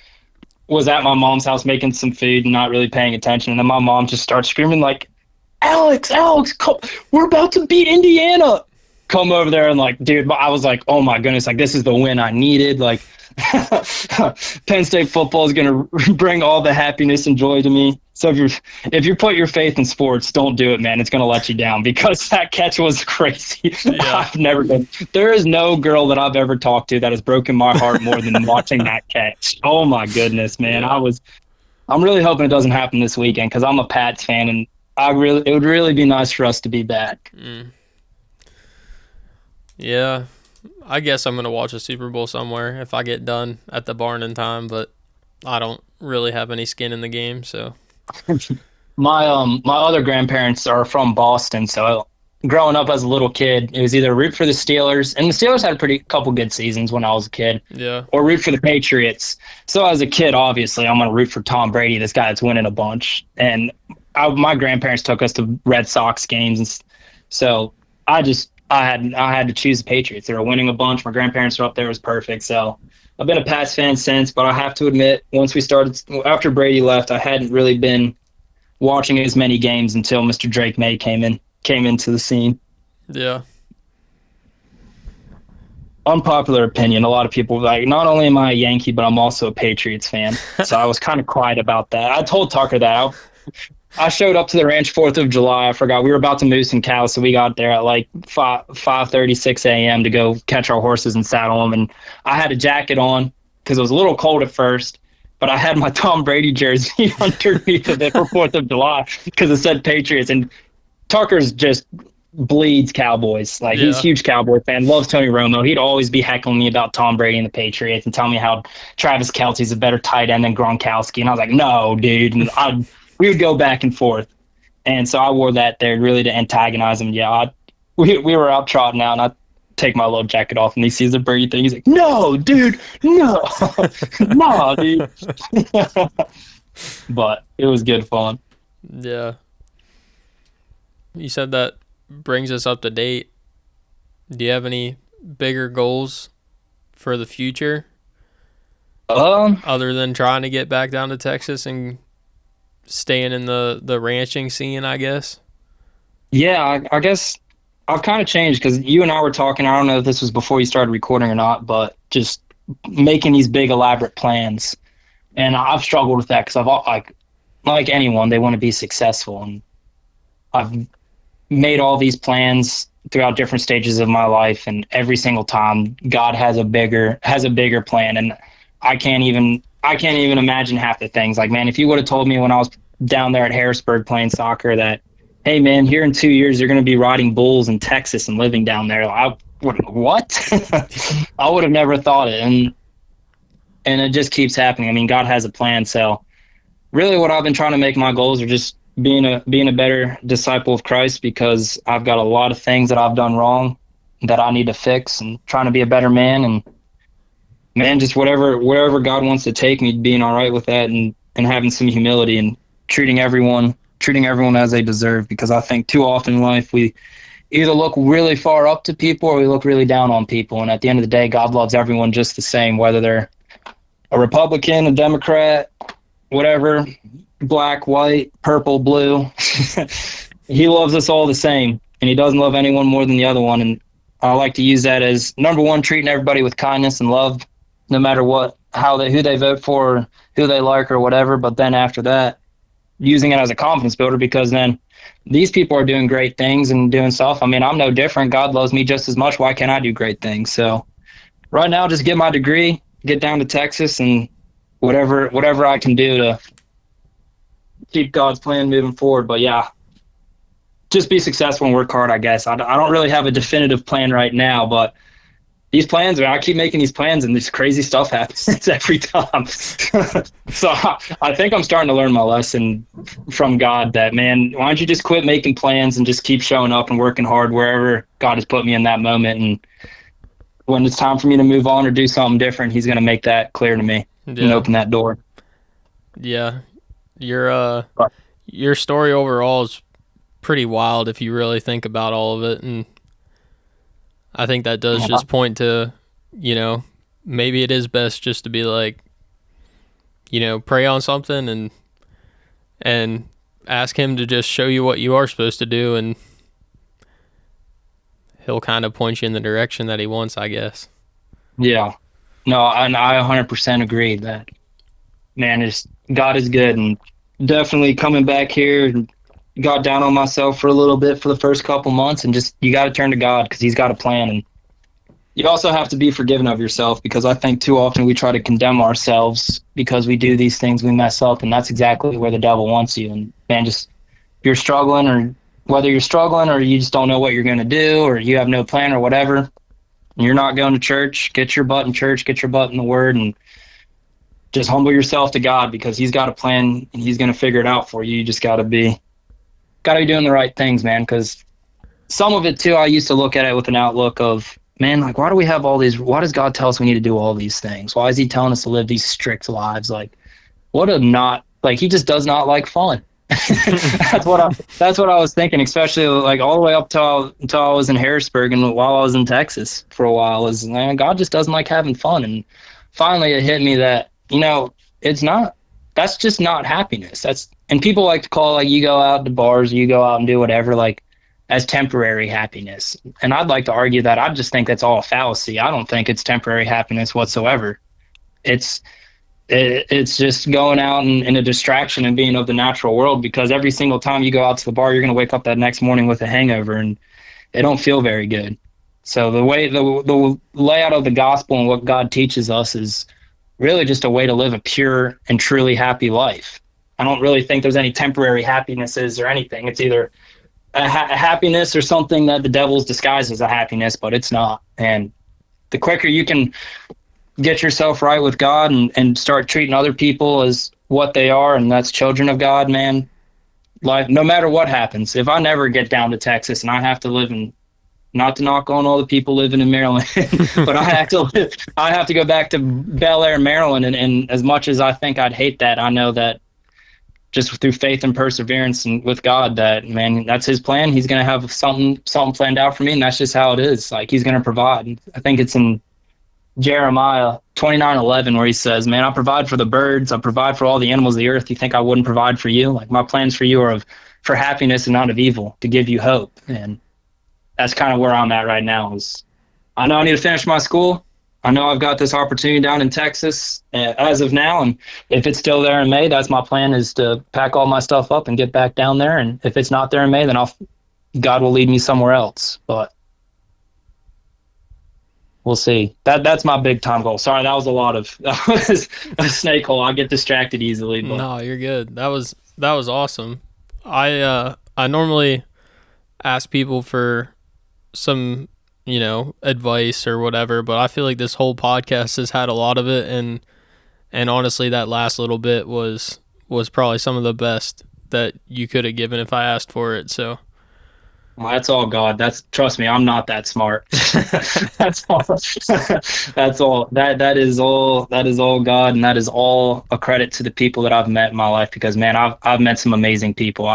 was at my mom's house making some food and not really paying attention. And then my mom just starts screaming like, Alex, come, we're about to beat Indiana. Come over there. And like, dude, I was like, oh my goodness, like this is the win I needed. Like Penn State football is going to bring all the happiness and joy to me. So if you put your faith in sports, don't do it, man. It's going to let you down because that catch was crazy. Yeah. There is no girl that I've ever talked to that has broken my heart more than watching that catch. Oh my goodness, man. Yeah. I'm really hoping it doesn't happen this weekend because I'm a Pats fan, and it would really be nice for us to be back. Yeah. I guess I'm going to watch a Super Bowl somewhere if I get done at the barn in time, but I don't really have any skin in the game, so. My other grandparents are from Boston, so growing up as a little kid, it was either root for the Steelers, and the Steelers had a couple good seasons when I was a kid, yeah, or root for the Patriots. So as a kid, obviously, I'm going to root for Tom Brady, this guy that's winning a bunch. And my grandparents took us to Red Sox games, and so I had to choose the Patriots. They were winning a bunch. My grandparents were up there. It was perfect. So I've been a Pats fan since, but I have to admit, after Brady left, I hadn't really been watching as many games until Mr. Drake May came into the scene. Yeah. Unpopular opinion. A lot of people like, not only am I a Yankee, but I'm also a Patriots fan. So I was kind of quiet about that. I told Tucker that. I showed up to the ranch 4th of July. I forgot. We were about to move some cows, so we got there at like 5:36 a.m. to go catch our horses and saddle them. And I had a jacket on because it was a little cold at first, but I had my Tom Brady jersey underneath of it for 4th of July because it said Patriots. And Tucker's just bleeds Cowboys. Like, he's a huge Cowboy fan, loves Tony Romo. He'd always be heckling me about Tom Brady and the Patriots and telling me how Travis Kelce's a better tight end than Gronkowski. And I was like, no, dude. And we would go back and forth. And so I wore that there really to antagonize him. Yeah, we were out trotting out, and I take my little jacket off, and he sees the Brady thing. He's like, no, dude, no. No, dude. But it was good fun. Yeah. You said that brings us up to date. Do you have any bigger goals for the future? Other than trying to get back down to Texas and staying in the ranching scene, I guess? Yeah, I guess I've kind of changed because you and I were talking. I don't know if this was before you started recording or not, but just making these big elaborate plans. And I've struggled with that because I've like anyone, they want to be successful. And I've made all these plans throughout different stages of my life, and every single time God has a bigger plan, and I can't even imagine half the things. Like, man, if you would have told me when I was down there at Harrisburg playing soccer that, hey, man, here in 2 years you're going to be riding bulls in Texas and living down there, what? I would have never thought it. And it just keeps happening. I mean, God has a plan. So really what I've been trying to make my goals are just being a better disciple of Christ, because I've got a lot of things that I've done wrong that I need to fix, and trying to be a better man. And man, just wherever God wants to take me, being all right with that, and having some humility and treating everyone as they deserve. Because I think too often in life we either look really far up to people or we look really down on people. And at the end of the day, God loves everyone just the same, whether they're a Republican, a Democrat, whatever, black, white, purple, blue. He loves us all the same, and he doesn't love anyone more than the other one. And I like to use that as number one, treating everybody with kindness and love, no matter what, who they vote for, or who they like, or whatever. But then after that, using it as a confidence builder, because then these people are doing great things and doing stuff. I mean, I'm no different. God loves me just as much. Why can't I do great things? So right now, just get my degree, get down to Texas and whatever I can do to keep God's plan moving forward. But yeah, just be successful and work hard, I guess. I don't really have a definitive plan right now, but these plans, I keep making these plans and this crazy stuff happens every time. So I think I'm starting to learn my lesson from God that, man, why don't you just quit making plans and just keep showing up and working hard wherever God has put me in that moment. And when it's time for me to move on or do something different, he's going to make that clear to me and open that door. Yeah. Your story overall is pretty wild if you really think about all of it. And I think that does just point to, maybe it is best just to be like, pray on something and ask him to just show you what you are supposed to do, and he'll kind of point you in the direction that he wants, I guess. Yeah. No, and I 100% agree that, man, God is good, and definitely coming back here and got down on myself for a little bit for the first couple months, and just, you got to turn to God because he's got a plan. And you also have to be forgiving of yourself, because I think too often we try to condemn ourselves because we do these things, we mess up, and that's exactly where the devil wants you. And man, just if you're struggling, or whether you're struggling or you just don't know what you're going to do, or you have no plan or whatever, and you're not going to church, get your butt in church, get your butt in the word, and just humble yourself to God, because he's got a plan and he's going to figure it out for you. You just got to be doing the right things, man. Because some of it too, I used to look at it with an outlook of, man, like, why do we have all these, why does God tell us we need to do all these things? Why is he telling us to live these strict lives? Like, he just does not like fun. That's what I was thinking, especially like all the way up until I was in Harrisburg, and while I was in Texas for a while, is, man, God just doesn't like having fun. And finally it hit me that, that's just not happiness. And people like to call, like, you go out to bars, you go out and do whatever, like, as temporary happiness. And I'd like to argue that I just think that's all a fallacy. I don't think it's temporary happiness whatsoever. It's just going out and a distraction and being of the natural world, because every single time you go out to the bar, you're going to wake up that next morning with a hangover, and it don't feel very good. So the layout of the gospel and what God teaches us is really just a way to live a pure and truly happy life. I don't really think there's any temporary happinesses or anything. It's either a happiness or something that the devil's disguised as a happiness, but it's not. And the quicker you can get yourself right with God and start treating other people as what they are, and that's children of God, man, life, no matter what happens, if I never get down to Texas and I have to live in, not to knock on all the people living in Maryland, but I have to go back to Bel Air, Maryland. And as much as I think I'd hate that, I know that just through faith and perseverance and with God, that, man, that's his plan. He's going to have something planned out for me, and that's just how it is. Like, he's going to provide. I think it's in Jeremiah 29:11 where he says, man, I provide for the birds, I provide for all the animals of the earth. You think I wouldn't provide for you? Like, my plans for you are for happiness and not of evil, to give you hope. And that's kind of where I'm at right now. Is I know I need to finish my school. I know I've got this opportunity down in Texas as of now, and if it's still there in May, that's my plan, is to pack all my stuff up and get back down there. And if it's not there in May, then God will lead me somewhere else. But we'll see. That's my big time goal. Sorry, that was a snake hole. I get distracted easily. But. No, you're good. That was awesome. I normally ask people for some, advice or whatever, but I feel like this whole podcast has had a lot of it, and honestly, that last little bit was probably some of the best that you could have given if I asked for it. So. Well, that's all God. Trust me, I'm not that smart. That's all. That's all. That is all God, and that is all a credit to the people that I've met in my life. Because, man, I've met some amazing people.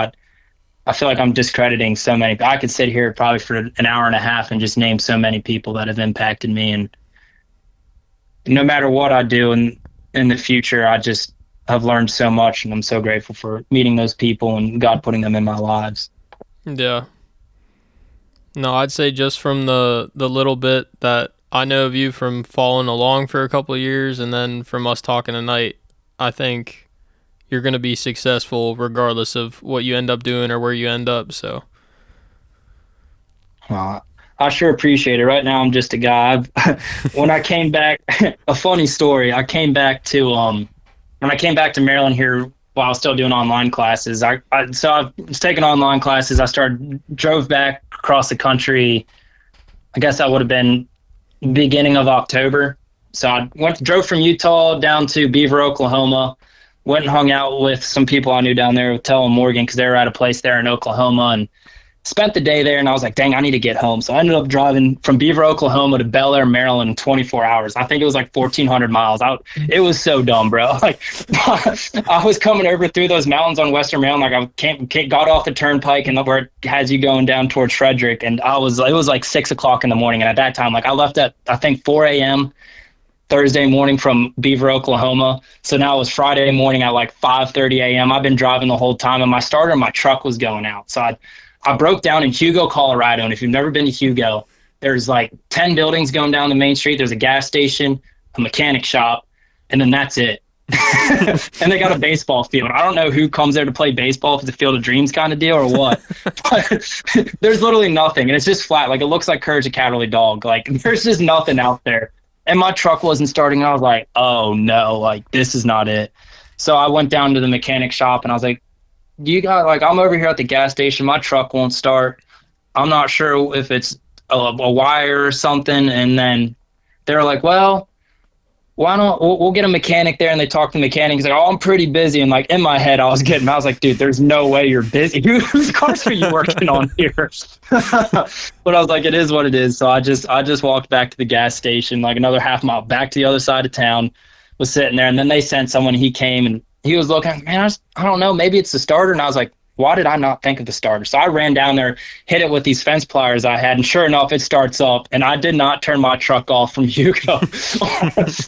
I feel like I'm discrediting so many. I could sit here probably for an hour and a half and just name so many people that have impacted me. And no matter what I do in the future, I just have learned so much, and I'm so grateful for meeting those people and God putting them in my lives. Yeah. No, I'd say just from the little bit that I know of you from following along for a couple of years, and then from us talking tonight, I think you're going to be successful regardless of what you end up doing or where you end up. So, Well, I sure appreciate it. Right now, I'm just a guy. When I came back, a funny story. When I came back to Maryland here while I was still doing online classes. I was taking online classes. Drove back across the country. I guess that would have been beginning of October. So I drove from Utah down to Beaver, Oklahoma. Went and hung out with some people I knew down there with Tell and Morgan because they were at a place there in Oklahoma, and spent the day there. And I was like, dang, I need to get home. So I ended up driving from Beaver, Oklahoma to Bel Air, Maryland in 24 hours. I think it was like 1,400 miles. It was so dumb, bro. Like, I was coming over through those mountains on Western Maryland. Like, I got off the turnpike and where it has you going down towards Frederick. And it was like 6 o'clock in the morning. And at that time, like, I left at, I think, 4 a.m. Thursday morning from Beaver, Oklahoma. So now it was Friday morning at like 5:30 a.m. I've been driving the whole time, and my starter in my truck was going out. So I broke down in Hugo, Colorado. And if you've never been to Hugo, there's like 10 buildings going down the main street. There's a gas station, a mechanic shop, and then that's it. And they got a baseball field. I don't know who comes there to play baseball, if it's a Field of Dreams kind of deal or what. But there's literally nothing, and it's just flat. Like, it looks like Courage the Cowardly Dog. Like, there's just nothing out there. And my truck wasn't starting. I was like, oh no, like, this is not it. So I went down to the mechanic shop and I was like, I'm over here at the gas station. My truck won't start. I'm not sure if it's a wire or something. And then they were like, well, why don't we'll get a mechanic there? And they talked to the mechanic. He's like, oh, I'm pretty busy. And like, in my head, I was like, dude, there's no way you're busy. Whose cars are you working on here? But I was like, it is what it is. So I just walked back to the gas station, like another half mile back to the other side of town, was sitting there. And then they sent someone. He came and he was looking, man, I don't know, maybe it's the starter. And I was like, why did I not think of the starter? So I ran down there, hit it with these fence pliers I had, and sure enough, it starts up. And I did not turn my truck off from Hugo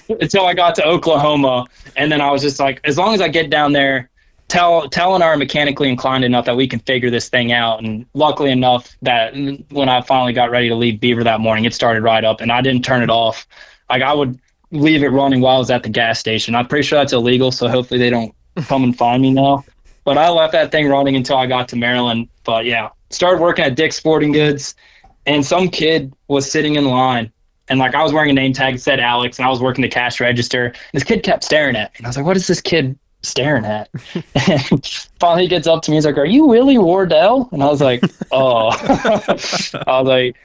until I got to Oklahoma. And then I was just like, as long as I get down there, Tell and I are mechanically inclined enough that we can figure this thing out. And luckily enough that when I finally got ready to leave Beaver that morning, it started right up, and I didn't turn it off. Like, I would leave it running while I was at the gas station. I'm pretty sure that's illegal, so hopefully they don't come and find me now. But I left that thing running until I got to Maryland. But yeah, started working at Dick's Sporting Goods, and some kid was sitting in line, and like, I was wearing a name tag that said Alex, and I was working the cash register. This kid kept staring at me, and I was like, what is this kid staring at? And finally he gets up to me, he's like, are you Willie Wardle? And I was like, oh. I was like,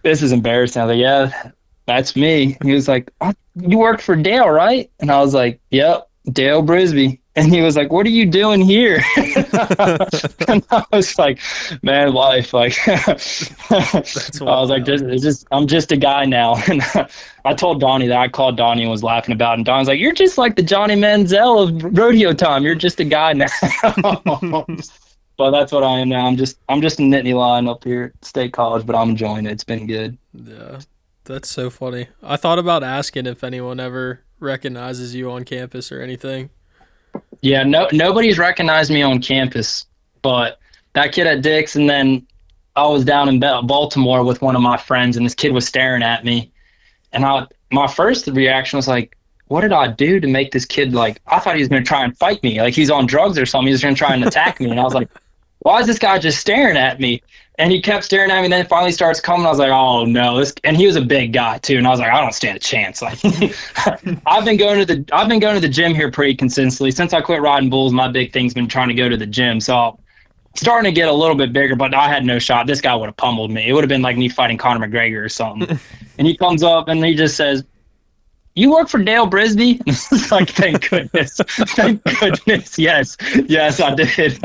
this is embarrassing. I was like, yeah, that's me. He was like, oh, you work for Dale, right? And I was like, yep, Dale Brisby. And he was like, what are you doing here? And I was like, man, life. Like, I was like, I'm just a guy now. And I told Donnie that. I called Donnie and was laughing about it. And Donnie's like, you're just like the Johnny Manziel of rodeo time. You're just a guy now. But that's what I am now. I'm just a Nittany Lion up here at State College, but I'm enjoying it. It's been good. Yeah, that's so funny. I thought about asking if anyone ever recognizes you on campus or anything. Yeah, nobody's recognized me on campus, but that kid at Dick's, and then I was down in Baltimore with one of my friends, and this kid was staring at me, and my first reaction was like, what did I do to make this kid, like, I thought he was going to try and fight me, like he's on drugs or something, he's going to try and attack me, and I was like, why is this guy just staring at me? And he kept staring at me, and then it finally starts coming. I was like, oh no! And he was a big guy too, and I was like, I don't stand a chance. Like, I've been going to the gym here pretty consistently since I quit riding bulls. My big thing's been trying to go to the gym, so I'm starting to get a little bit bigger. But I had no shot. This guy would have pummeled me. It would have been like me fighting Conor McGregor or something. And he comes up and he just says, you work for Dale Brisby? It's like, thank goodness. Thank goodness. Yes, I did.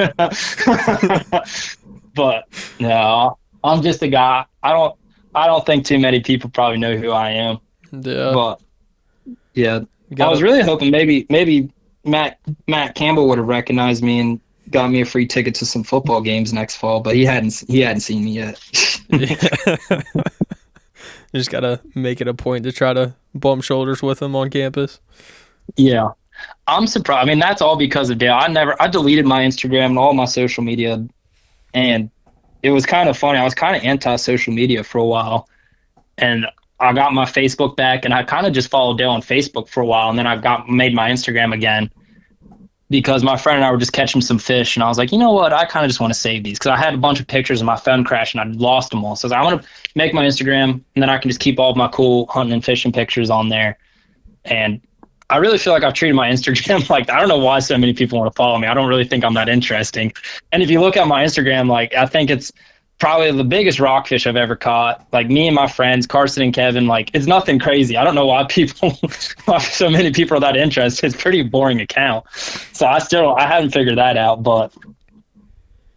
But no, I'm just a guy. I don't think too many people probably know who I am. Yeah. But yeah, I was really hoping maybe Matt Campbell would have recognized me and got me a free ticket to some football games next fall, but he hadn't seen me yet. You just gotta make it a point to try to bump shoulders with him on campus. Yeah, I'm surprised. I mean, that's all because of Dale. I deleted my Instagram and all my social media, and it was kind of funny. I was kind of anti-social media for a while, and I got my Facebook back, and I kind of just followed Dale on Facebook for a while, and then I made my Instagram again. because my friend and I were just catching some fish, and I was like, you know what? I kind of just want to save these because I had a bunch of pictures of my phone crashed and I lost them all. So I was like, I want to make my Instagram, and then I can just keep all of my cool hunting and fishing pictures on there. And I really feel like I've treated my Instagram like, I don't know why so many people want to follow me. I don't really think I'm that interesting. And if you look at my Instagram, like, I think it's probably the biggest rockfish I've ever caught. Like, me and my friends, Carson and Kevin, like, it's nothing crazy. I don't know why why so many people are that interested. It's a pretty boring account. So I haven't figured that out, but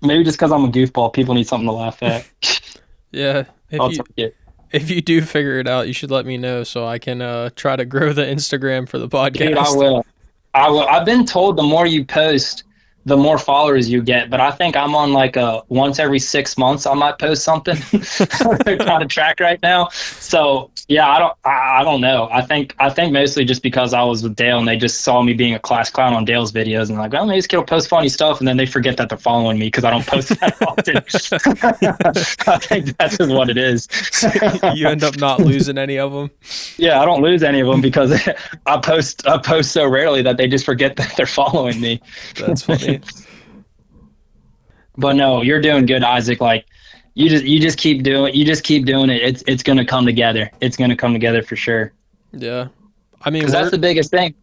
maybe just because I'm a goofball, people need something to laugh at. Yeah. If you do figure it out, you should let me know so I can try to grow the Instagram for the podcast. Dude, I will. I've been told the more you post, the more followers you get, but I think I'm on like a once every 6 months I might post something. Kind of track right now. So yeah, I don't know. I think mostly just because I was with Dale and they just saw me being a class clown on Dale's videos and like, well, maybe this kid will post funny stuff, and then they forget that they're following me because I don't post that often. I think that's just what it is. You end up not losing any of them. Yeah, I don't lose any of them because I post so rarely that they just forget that they're following me. That's funny. But no, you're doing good, Isaac. Like, you just keep doing it. It's gonna come together. It's gonna come together for sure. Yeah, I mean, that's the biggest thing.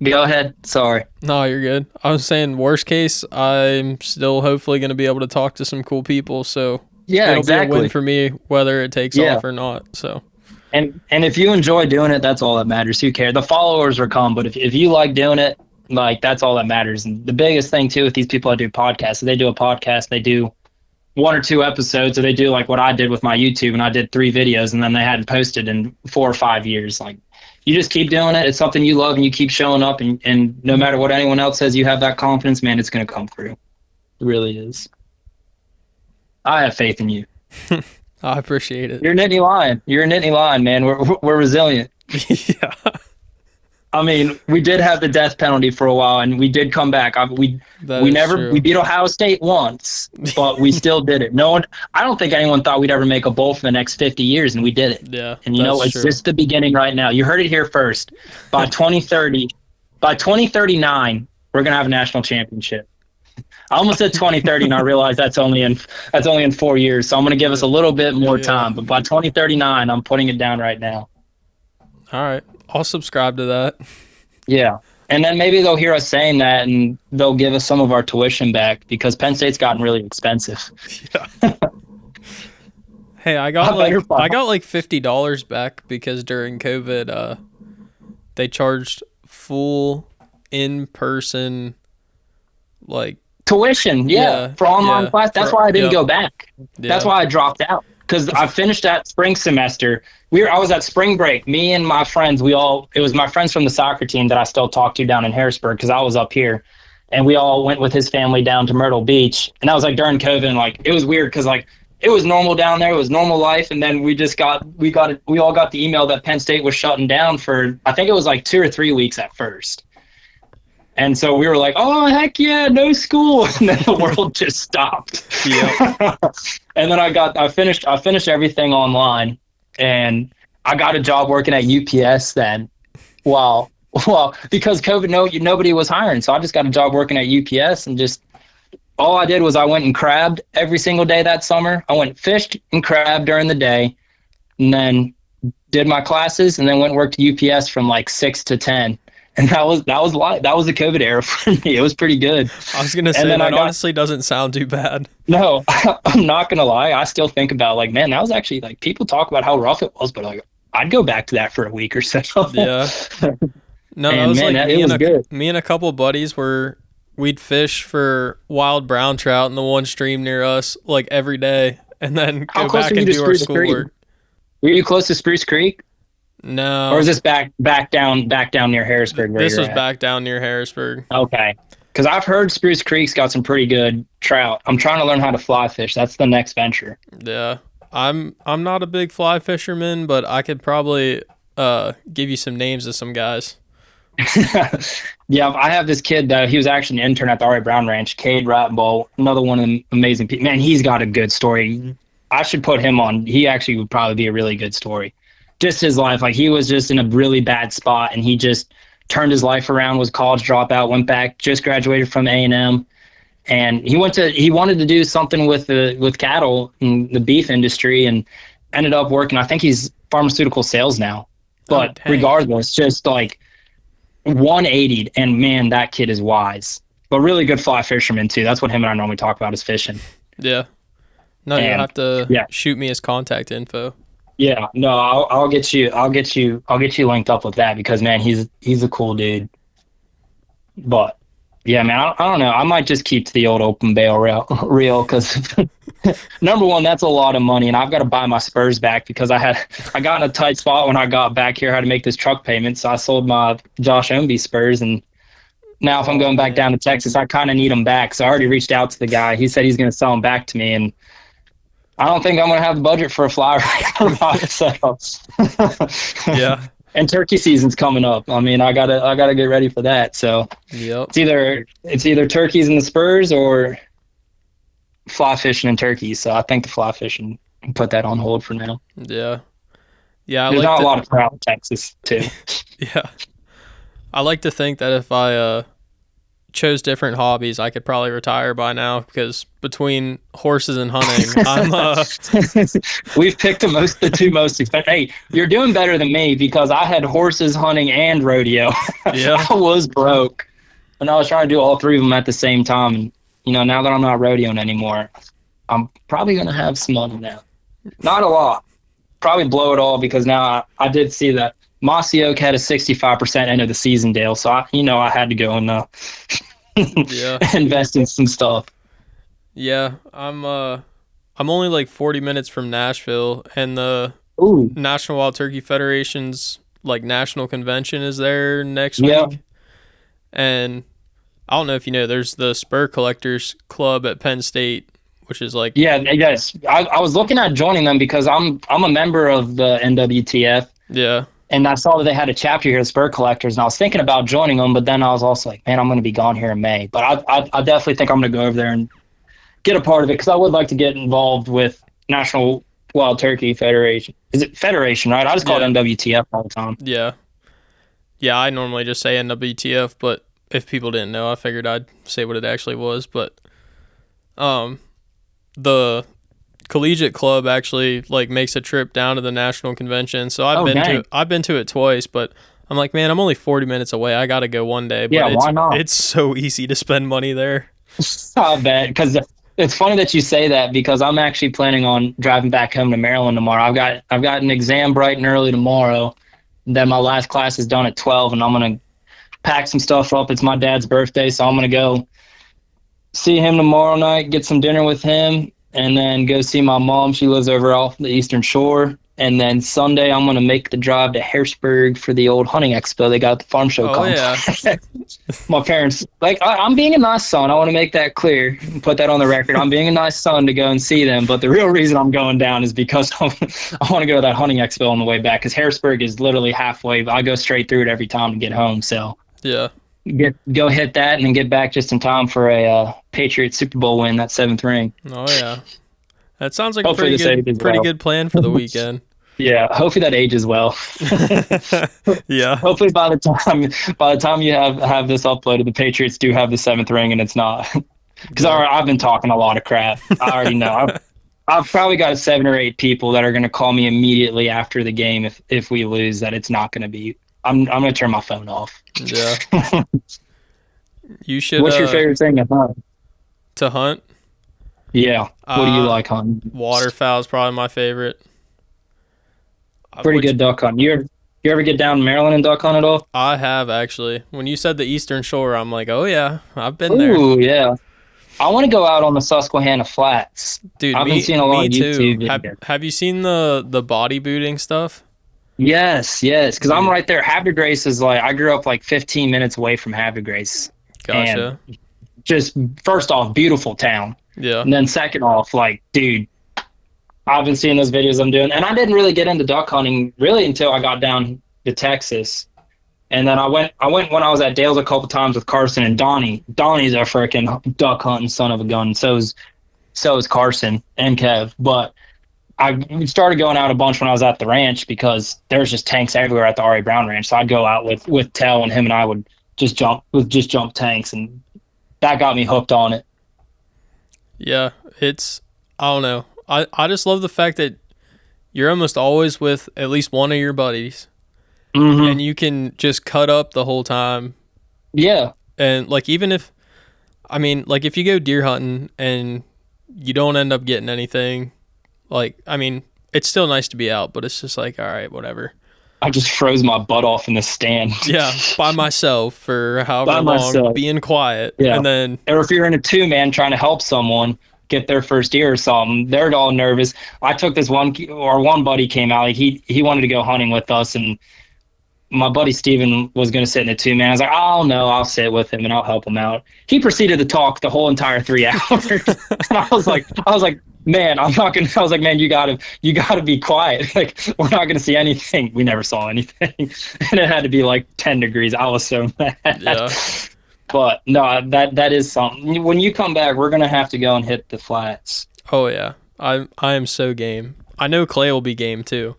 Go ahead. Sorry. No, you're good. I was saying, worst case, I'm still hopefully going to be able to talk to some cool people. So yeah, it'll be a win for me, whether it takes off or not. So. And if you enjoy doing it, that's all that matters. Who cares? The followers will come, but if you like doing it, like, that's all that matters. And the biggest thing too with these people that do podcasts, they do a podcast, they do 1 or 2 episodes, or they do like what I did with my YouTube, and I did 3 videos, and then they hadn't posted in 4 or 5 years. Like, you just keep doing it. It's something you love, and you keep showing up, and no matter what anyone else says, you have that confidence, man, it's going to come through. It really is. I have faith in you. I appreciate it. You're a Nittany Lion. You're a Nittany Lion, man. We're resilient. Yeah. I mean, we did have the death penalty for a while, and we did come back. We beat Ohio State once, but we still did it. I don't think anyone thought we'd ever make a bowl for the next 50 years, and we did it. Yeah. And it's just the beginning right now. You heard it here first. By 2039, we're gonna have a national championship. I almost said 2030, and I realized that's only in 4 years. So I'm gonna give us a little bit more time. But by 2039, I'm putting it down right now. All right. I'll subscribe to that. Yeah. And then maybe they'll hear us saying that and they'll give us some of our tuition back because Penn State's gotten really expensive. Yeah. Hey, I got like $50 back because during COVID, they charged full in-person like tuition. Yeah. For online class. That's why I didn't go back. That's why I dropped out. Because I finished that spring semester. I was at spring break. Me and my friends, it was my friends from the soccer team that I still talk to down in Harrisburg because I was up here. And we all went with his family down to Myrtle Beach. And that was like during COVID. And like, it was weird because like it was normal down there. It was normal life. And then we all got the email that Penn State was shutting down for, I think it was like 2 or 3 weeks at first. And so we were like, oh, heck yeah, no school. And then the world just stopped. Yeah. And then I finished everything online, and I got a job working at UPS then. Well, because COVID, nobody was hiring. So I just got a job working at UPS, and just all I did was I went and crabbed every single day that summer. I went fished and crabbed during the day, and then did my classes, and then went and worked at UPS from like 6 to 10. And that was the COVID era for me. It was pretty good. I was gonna say that honestly doesn't sound too bad. No, I'm not gonna lie. I still think about like, man, that was actually like people talk about how rough it was, but like I'd go back to that for a week or so. Yeah. No, and, it was good. Me and a couple of buddies we'd fish for wild brown trout in the one stream near us like every day, and then go back and do our schoolwork. Were you close to Spruce Creek? No. Or is this back down near Harrisburg? This was back down near Harrisburg. Okay. Because I've heard Spruce Creek's got some pretty good trout. I'm trying to learn how to fly fish. That's the next venture. Yeah. I'm not a big fly fisherman, but I could probably give you some names of some guys. Yeah, I have this kid that he was actually an intern at the R.A. Brown Ranch, Cade Rattenball, another one of the amazing people. Man, he's got a good story. I should put him on. He actually would probably be a really good story. Just his life. Like, he was just in a really bad spot, and he just turned his life around, was a college dropout, went back, just graduated from A&M. And he wanted to do something with cattle in the beef industry, and ended up working. I think he's pharmaceutical sales now. But regardless, just like 180'd, and man, that kid is wise. But really good fly fisherman too. That's what him and I normally talk about, is fishing. Yeah. No, you have to shoot me his contact info. Yeah, no, I'll get you linked up with that, because man, he's a cool dude. But yeah, man, I don't know. I might just keep to the old open bail reel, because number one, that's a lot of money, and I've got to buy my spurs back, because I got in a tight spot when I got back here. I had to make this truck payment, so I sold my Josh Ownby spurs, and now if I'm going back down to Texas, I kind of need them back. So I already reached out to the guy. He said he's going to sell them back to me, and I don't think I'm going to have the budget for a fly rod. So. Yeah. And turkey season's coming up. I mean, I gotta get ready for that. So yep. It's either turkeys and the spurs, or fly fishing and turkeys. So I think the fly fishing, put that on hold for now. Yeah. Yeah. There's not a lot of trout in Texas too. Yeah. I like to think that if I chose different hobbies, I could probably retire by now, because between horses and hunting, we've picked the two most expensive. Hey, you're doing better than me, because I had horses, hunting, and rodeo. Yeah. I was broke, and I was trying to do all three of them at the same time. And now that I'm not rodeoing anymore, I'm probably gonna have some money now. Not a lot. Probably blow it all, because now I did see that Mossy Oak had a 65% end of the season deal, so I had to go and invest in some stuff. Yeah, I'm only like 40 minutes from Nashville, and the National Wild Turkey Federation's like national convention is there next week. And I don't know if you know, there's the Spur Collectors Club at Penn State, which is like yes. I was looking at joining them, because I'm a member of the NWTF. Yeah. And I saw that they had a chapter here at Spur Collectors, and I was thinking about joining them, but then I was also like, man, I'm going to be gone here in May. But I definitely think I'm going to go over there and get a part of it, because I would like to get involved with National Wild Turkey Federation. Is it Federation, right? I just call it NWTF all the time. Yeah. Yeah, I normally just say NWTF, but if people didn't know, I figured I'd say what it actually was. But the collegiate club actually like makes a trip down to the national convention, so I've been to it twice, but I'm like, man, I'm only 40 minutes away. I gotta go one day. But why not? It's so easy to spend money there. I bet, because it's funny that you say that, because I'm actually planning on driving back home to Maryland tomorrow. I've got an exam bright and early tomorrow. Then my last class is done at 12, and I'm gonna pack some stuff up. It's my dad's birthday, so I'm gonna go see him tomorrow night, get some dinner with him, and then go see my mom. She lives over off the Eastern Shore. And then Sunday, I'm going to make the drive to Harrisburg for the old hunting expo. They got the farm show coming. Yeah. My parents, I'm being a nice son. I want to make that clear and put that on the record. I'm being a nice son to go and see them. But the real reason I'm going down is because I want to go to that hunting expo on the way back, because Harrisburg is literally halfway. I go straight through it every time to get home. So yeah. Go hit that and then get back just in time for a Patriots Super Bowl win, that 7th ring. Oh yeah, that soun's like hopefully a pretty good plan for the weekend. Yeah, hopefully that ages well. Yeah. Hopefully by the time you have this uploaded, the Patriots do have the 7th ring, and it's not, because I've been talking a lot of crap. I already know. I've probably got 7 or 8 people that are going to call me immediately after the game if we lose that it's not going to be. I'm going to turn my phone off. Yeah. You should. What's your favorite thing to hunt? To hunt? Yeah. What do you like hunting? Waterfowl is probably my favorite. Pretty good duck hunt. You ever get down to Maryland and duck hunt at all? I have, actually. When you said the Eastern Shore, I'm like, oh yeah, I've been there. Ooh, yeah. I want to go out on the Susquehanna Flats. Dude, I've been seeing a lot of YouTube videos. Have you seen the body booting stuff? Yes, because I'm right there. Havre de Grace is I grew up 15 minutes away from Havre de Grace. Gotcha. And just, first off, beautiful town. Yeah. And then second off, dude, I've been seeing those videos I'm doing. And I didn't really get into duck hunting really until I got down to Texas. And then I went when I was at Dale's a couple times with Carson and Donnie. Donnie's a freaking duck hunting son of a gun. So is Carson and Kev. But I started going out a bunch when I was at the ranch because there was just tanks everywhere at the R.A. Brown Ranch. So I'd go out with Tell, and him and I would just jump tanks, and that got me hooked on it. Yeah, I don't know. I just love the fact that you're almost always with at least one of your buddies, and you can just cut up the whole time. Yeah. And like, even if, I mean, like if you go deer hunting and you don't end up getting anything, like, I mean, it's still nice to be out, but it's just like, all right, whatever. I just froze my butt off in the stand. Yeah, by myself for however long, being quiet. Yeah. And then, or if you're in a 2-man trying to help someone get their first deer or something, they're all nervous. I took this one buddy came out, like he wanted to go hunting with us, and my buddy Steven was going to sit in a 2-man. I was like, oh no, I'll sit with him and I'll help him out. He proceeded to talk the whole entire 3 hours. And I was like, man, I'm not going to, I was like, man, you gotta be quiet. Like, we're not going to see anything. We never saw anything. And it had to be like 10 degrees. I was so mad. Yeah. But no, that is something. When you come back, we're going to have to go and hit the flats. Oh yeah. I am so game. I know Clay will be game too.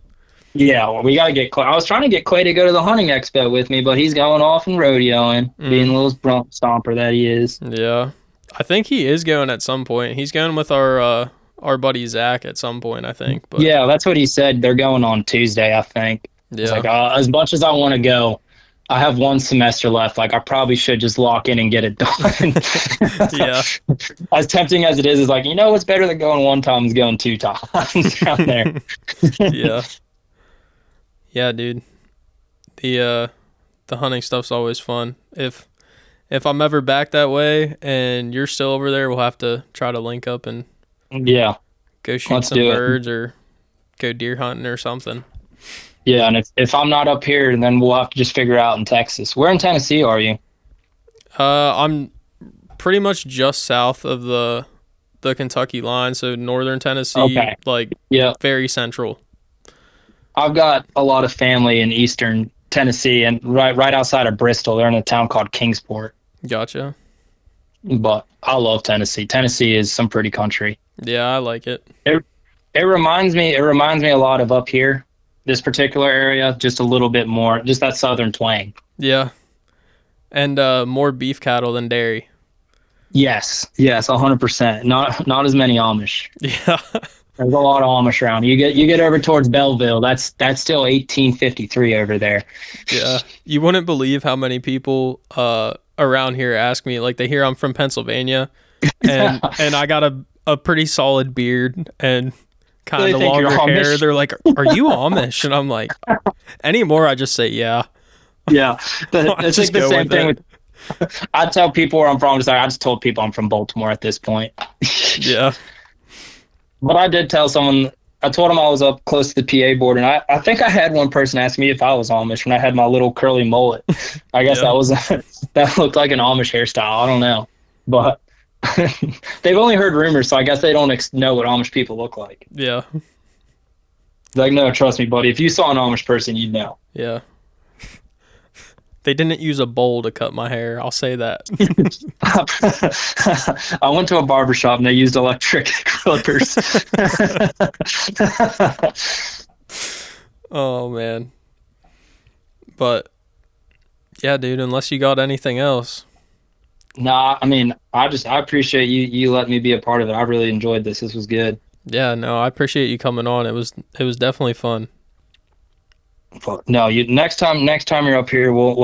Yeah, well, we got to get Clay. I was trying to get Clay to go to the hunting expo with me, but he's going off and rodeoing, being a little bronc stomper that he is. Yeah. I think he is going at some point. He's going with our buddy Zach at some point, I think. But yeah, that's what he said. They're going on Tuesday, I think. Yeah. It's like, as much as I want to go, I have 1 semester left. Like, I probably should just lock in and get it done. Yeah. As tempting as it is, it's like, you know what's better than going 1 time is going 2 times down there. Yeah. Yeah, dude. The hunting stuff's always fun. If I'm ever back that way and you're still over there, we'll have to try to link up and go shoot some birds or go deer hunting or something. Yeah, and if I'm not up here, then we'll have to just figure out in Texas. Where in Tennessee are you? I'm pretty much just south of the Kentucky line, so northern Tennessee, very central. I've got a lot of family in eastern Tennessee, and right outside of Bristol. They're in a town called Kingsport. Gotcha. But I love Tennessee. Tennessee is some pretty country. Yeah, I like it. It reminds me a lot of up here, this particular area, just a little bit more, just that southern twang. Yeah. And more beef cattle than dairy. Yes, 100%. Not as many Amish. Yeah. There's a lot of Amish around. You get over towards Belleville. That's still 1853 over there. Yeah. You wouldn't believe how many people around here ask me, like, they hear I'm from Pennsylvania and I got a pretty solid beard and kind of longer hair. They're like, "Are you Amish?" And I'm like, anymore I just say yeah. Yeah. It's like the same thing with I tell people where I'm from. I just told people I'm from Baltimore at this point. Yeah. But I did tell someone, I told them I was up close to the PA border, and I think I had one person ask me if I was Amish when I had my little curly mullet. I guess that looked like an Amish hairstyle. I don't know. But they've only heard rumors, so I guess they don't know what Amish people look like. Yeah. Like, no, trust me, buddy. If you saw an Amish person, you'd know. Yeah. They didn't use a bowl to cut my hair. I'll say that. I went to a barbershop and they used electric clippers. Oh, man. But, yeah, dude, unless you got anything else. Nah, I mean, I appreciate you letting me be a part of it. I really enjoyed this. This was good. Yeah, no, I appreciate you coming on. It was definitely fun. No, next time you're up here, we'll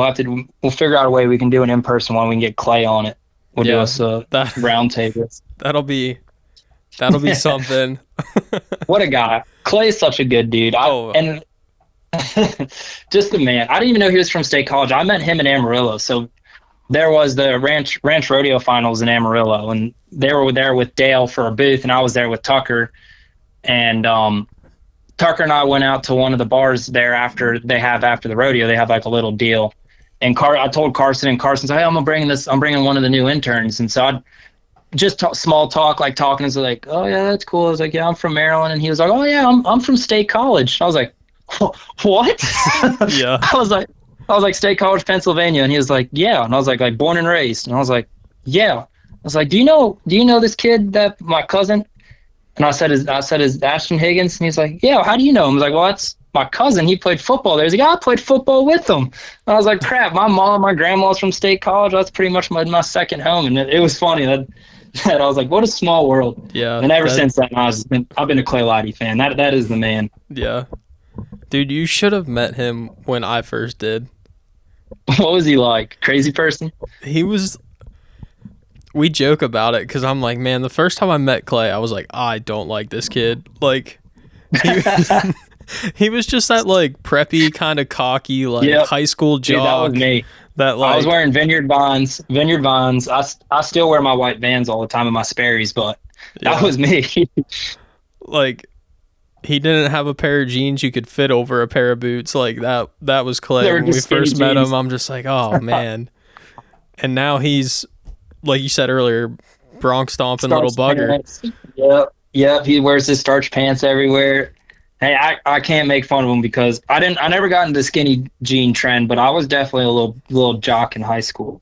figure out a way we can do an in-person one. We can get Clay on it. We'll do us a round table. That'll be something. What a guy! Clay's such a good dude. And just the man. I didn't even know he was from State College. I met him in Amarillo. So there was the ranch rodeo finals in Amarillo, and they were there with Dale for a booth, and I was there with Tucker, and Tucker and I went out to one of the bars there after the rodeo. They have like a little deal. And I told Carson, and Carson said, "Hey, I'm bringing one of the new interns." And so I just small talk, like talking. And so like, "Oh yeah, that's cool." I was like, "Yeah, I'm from Maryland." And he was like, "Oh yeah, I'm from State College." I was like, "What?" Yeah. I was like, "State College, Pennsylvania." And he was like, "Yeah." And I was like born and raised. And I was like, "Yeah." I was like, "Do you know this kid that my cousin?" And I said, is Ashton Higgins? And he's like, yeah, how do you know him? I was like, well, that's my cousin. He played football there. He's like, I played football with him. And I was like, crap, my mom, my grandma's from State College. That's pretty much my second home. And it was funny that I was like, what a small world. Yeah. And ever since then, I've been a Clay Lottie fan. That is the man. Yeah. Dude, you should have met him when I first did. What was he like? Crazy person? He was... We joke about it because I'm like, man, the first time I met Clay, I was like, I don't like this kid. Like, he was just that, like, preppy, kind of cocky, like, high school jock. Dude, that was me. That, like, I was wearing Vineyard Vines. I still wear my white Vans all the time in my Sperry's, but that was me. Like, he didn't have a pair of jeans you could fit over a pair of boots. Like, that was Clay. When we first met him, I'm just like, oh, man. And now he's... Like you said earlier, Bronx stomping little bugger. Pants. Yep. He wears his starch pants everywhere. Hey, I can't make fun of him because I never got into the skinny jean trend, but I was definitely a little jock in high school.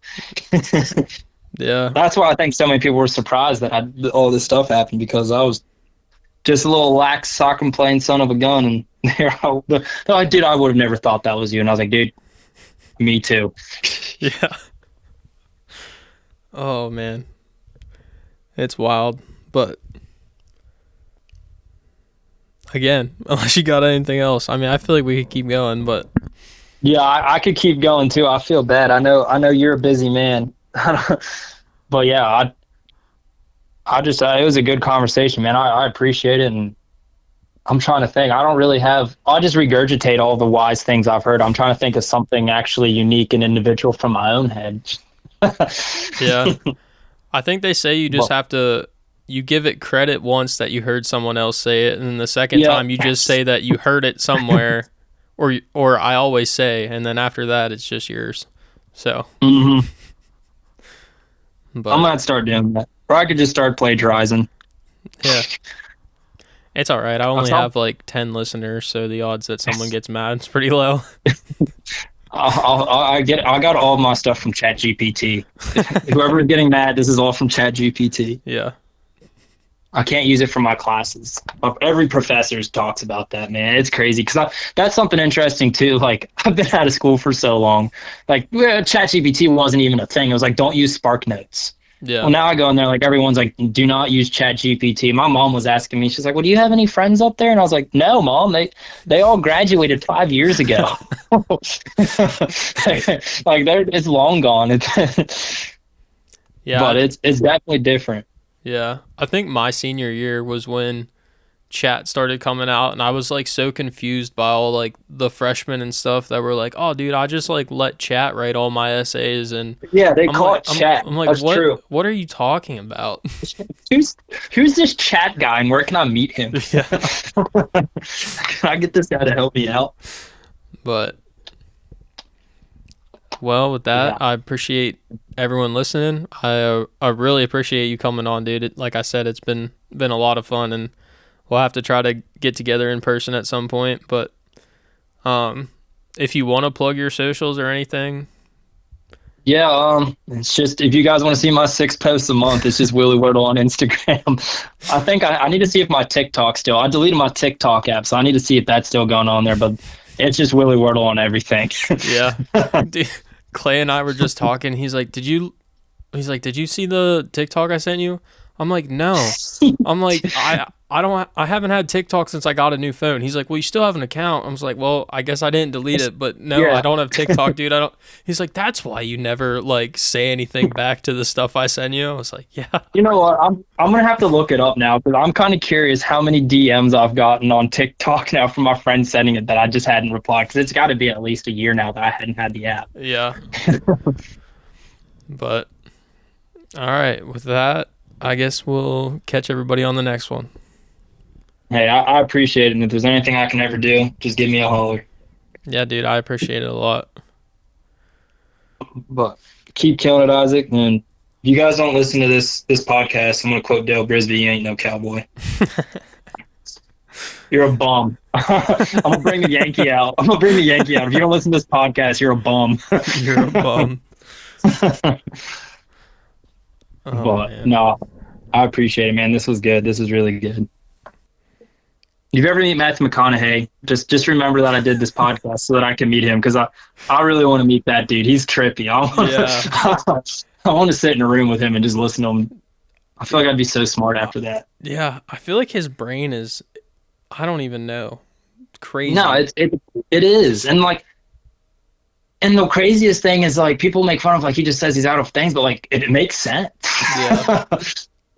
Yeah. That's why I think so many people were surprised that all this stuff happened, because I was just a little lax soccer playing son of a gun, and I would have never thought that was you. And I was like, dude, me too. Yeah. Oh, man. It's wild. But, again, unless you got anything else. I mean, I feel like we could keep going, but... Yeah, I could keep going, too. I feel bad. I know you're a busy man. But, yeah, I just... it was a good conversation, man. I appreciate it, and I'm trying to think. I don't really have... I'll just regurgitate all the wise things I've heard. I'm trying to think of something actually unique and individual from my own head. Yeah. I think they say you just have to, you give it credit once that you heard someone else say it, and then the second time you just say that you heard it somewhere, or I always say, and then after that it's just yours. So but I'm gonna start doing that, or I could just start plagiarizing. Yeah, it's all right. I only have like 10 listeners, so the odds that someone gets mad is pretty low. I got all my stuff from ChatGPT. Whoever is getting mad, this is all from ChatGPT. Yeah. I can't use it for my classes. Every professor talks about that, man. It's crazy, because that's something interesting too. Like, I've been out of school for so long. Like, ChatGPT wasn't even a thing. It was like, don't use Spark Notes. Yeah. Well, now I go in there, like, everyone's like, do not use ChatGPT. My mom was asking me, she's like, well, do you have any friends up there? And I was like, no, Mom, they all graduated 5 years ago. Like, it's long gone. Yeah. But it's definitely different. Yeah. I think my senior year was when chat started coming out, and I was like so confused by all like the freshmen and stuff that were like, oh dude, I just like let chat write all my essays. And yeah, they call it chat. I'm like, that's true. What are you talking about? Who's this chat guy, and where can I meet him? Yeah. Can I get this guy to help me out? But well, with that, I appreciate everyone listening. I really appreciate you coming on, dude. Like I said, it's been a lot of fun, and we'll have to try to get together in person at some point. But if you want to plug your socials or anything. Yeah, it's just, if you guys want to see my 6 posts a month, it's just Willie Wardle on Instagram. I think I need to see if my TikTok still. I deleted my TikTok app, so I need to see if that's still going on there. But it's just Willie Wardle on everything. Yeah. Dude, Clay and I were just talking. He's like, did you see the TikTok I sent you? I'm like, no. I'm like, I haven't had TikTok since I got a new phone. He's like, well, you still have an account. I was like, well, I guess I didn't delete it, but no, yeah. I don't have TikTok, dude. I don't. He's like, that's why you never like say anything back to the stuff I send you. I was like, yeah. You know what? I'm gonna have to look it up now, because I'm kind of curious how many DMs I've gotten on TikTok now from my friends sending it that I just hadn't replied, because it's got to be at least a year now that I hadn't had the app. Yeah. But all right, with that, I guess we'll catch everybody on the next one. Hey, I appreciate it. And if there's anything I can ever do, just give me a holler. Yeah, dude, I appreciate it a lot. But keep killing it, Isaac. And if you guys don't listen to this podcast, I'm going to quote Dale Brisby, you ain't no cowboy. You're a bum. I'm going to bring the Yankee out. If you don't listen to this podcast, you're a bum. You're a bum. But, no, I appreciate it, man. This was good. This is really good. if you ever meet Matthew McConaughey, just remember that I did this podcast so that I can meet him, because I really want to meet that dude. He's trippy. I want to sit in a room with him and just listen to him. I feel like I'd be so smart after that. Yeah, I feel like his brain is, I don't even know, crazy. No, it is. And like, and the craziest thing is, like, people make fun of, like, he just says he's out of things, but like it makes sense. Yeah.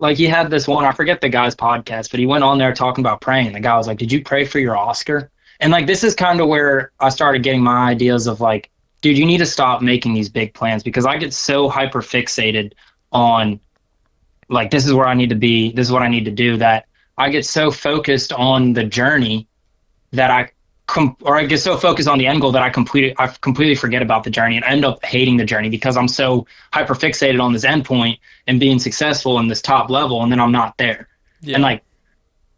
Like, he had this one, I forget the guy's podcast, but he went on there talking about praying. The guy was like, "Did you pray for your Oscar?" And like, this is kind of where I started getting my ideas of like, dude, you need to stop making these big plans, because I get so hyper fixated on like, this is where I need to be, this is what I need to do, that I get so focused on the journey that I get so focused on the end goal that I completely forget about the journey and end up hating the journey, because I'm so hyper fixated on this end point and being successful in this top level, and then I'm not there. Yeah. And like,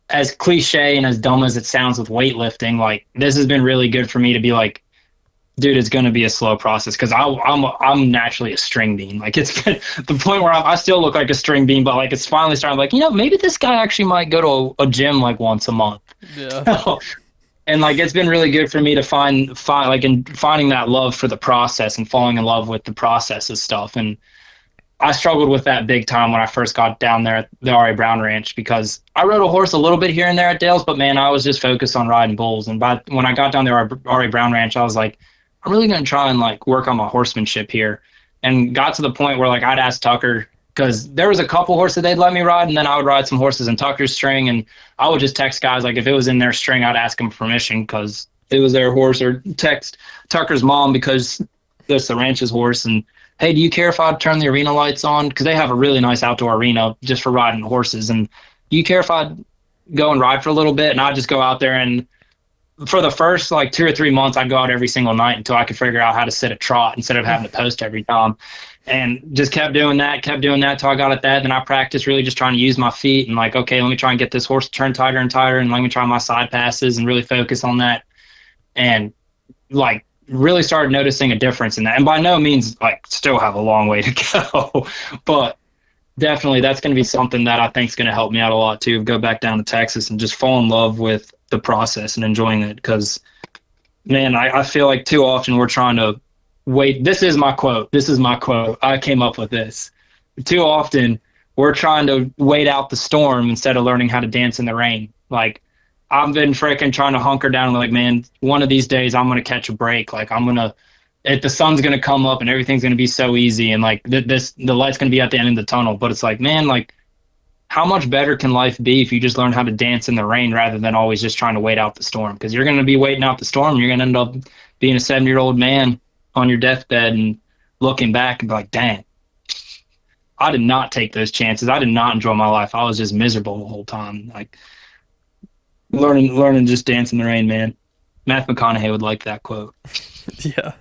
as cliche and as dumb as it sounds with weightlifting, like, this has been really good for me to be like, dude, it's going to be a slow process, because I'm naturally a string bean. Like, it's been the point where I still look like a string bean, but like, it's finally starting, like, maybe this guy actually might go to a gym like once a month. Yeah. And like, it's been really good for me to find like, in finding that love for the process and falling in love with the process of stuff. And I struggled with that big time when I first got down there at the R.A. Brown Ranch, because I rode a horse a little bit here and there at Dale's, but man, I was just focused on riding bulls. And when I got down there at R.A. Brown Ranch, I was like, I'm really going to try and like work on my horsemanship here. And got to the point where like, I'd ask Tucker, because there was a couple horses they'd let me ride, and then I would ride some horses in Tucker's string, and I would just text guys, like, if it was in their string, I'd ask them permission because it was their horse, or text Tucker's mom because that's the ranch's horse, and, hey, do you care if I turn the arena lights on? Because they have a really nice outdoor arena just for riding horses, and do you care if I go and ride for a little bit? And I'd just go out there, and for the first like 2 or 3 months, I'd go out every single night until I could figure out how to sit a trot instead of having to post every time. And just kept doing that till I got at that. Then I practiced really just trying to use my feet and like, okay, let me try and get this horse to turn tighter and tighter, and let me try my side passes and really focus on that. And like, really started noticing a difference in that. And by no means like still have a long way to go, but definitely that's going to be something that I think is going to help me out a lot too. Go back down to Texas and just fall in love with the process and enjoying it. Because man, I feel like too often we're trying to wait. This is my quote. I came up with this. Too often we're trying to wait out the storm instead of learning how to dance in the rain. Like, I've been freaking trying to hunker down and like, man, one of these days I'm going to catch a break. Like, the sun's going to come up and everything's going to be so easy. And like the light's going to be at the end of the tunnel. But it's like, man, like, how much better can life be if you just learn how to dance in the rain rather than always just trying to wait out the storm? Because you're going to be waiting out the storm. You're going to end up being a 70-year-old man on your deathbed and looking back and be like, dang, I did not take those chances. I did not enjoy my life. I was just miserable the whole time. Like, learning just dance in the rain, man. Matthew McConaughey would like that quote. Yeah.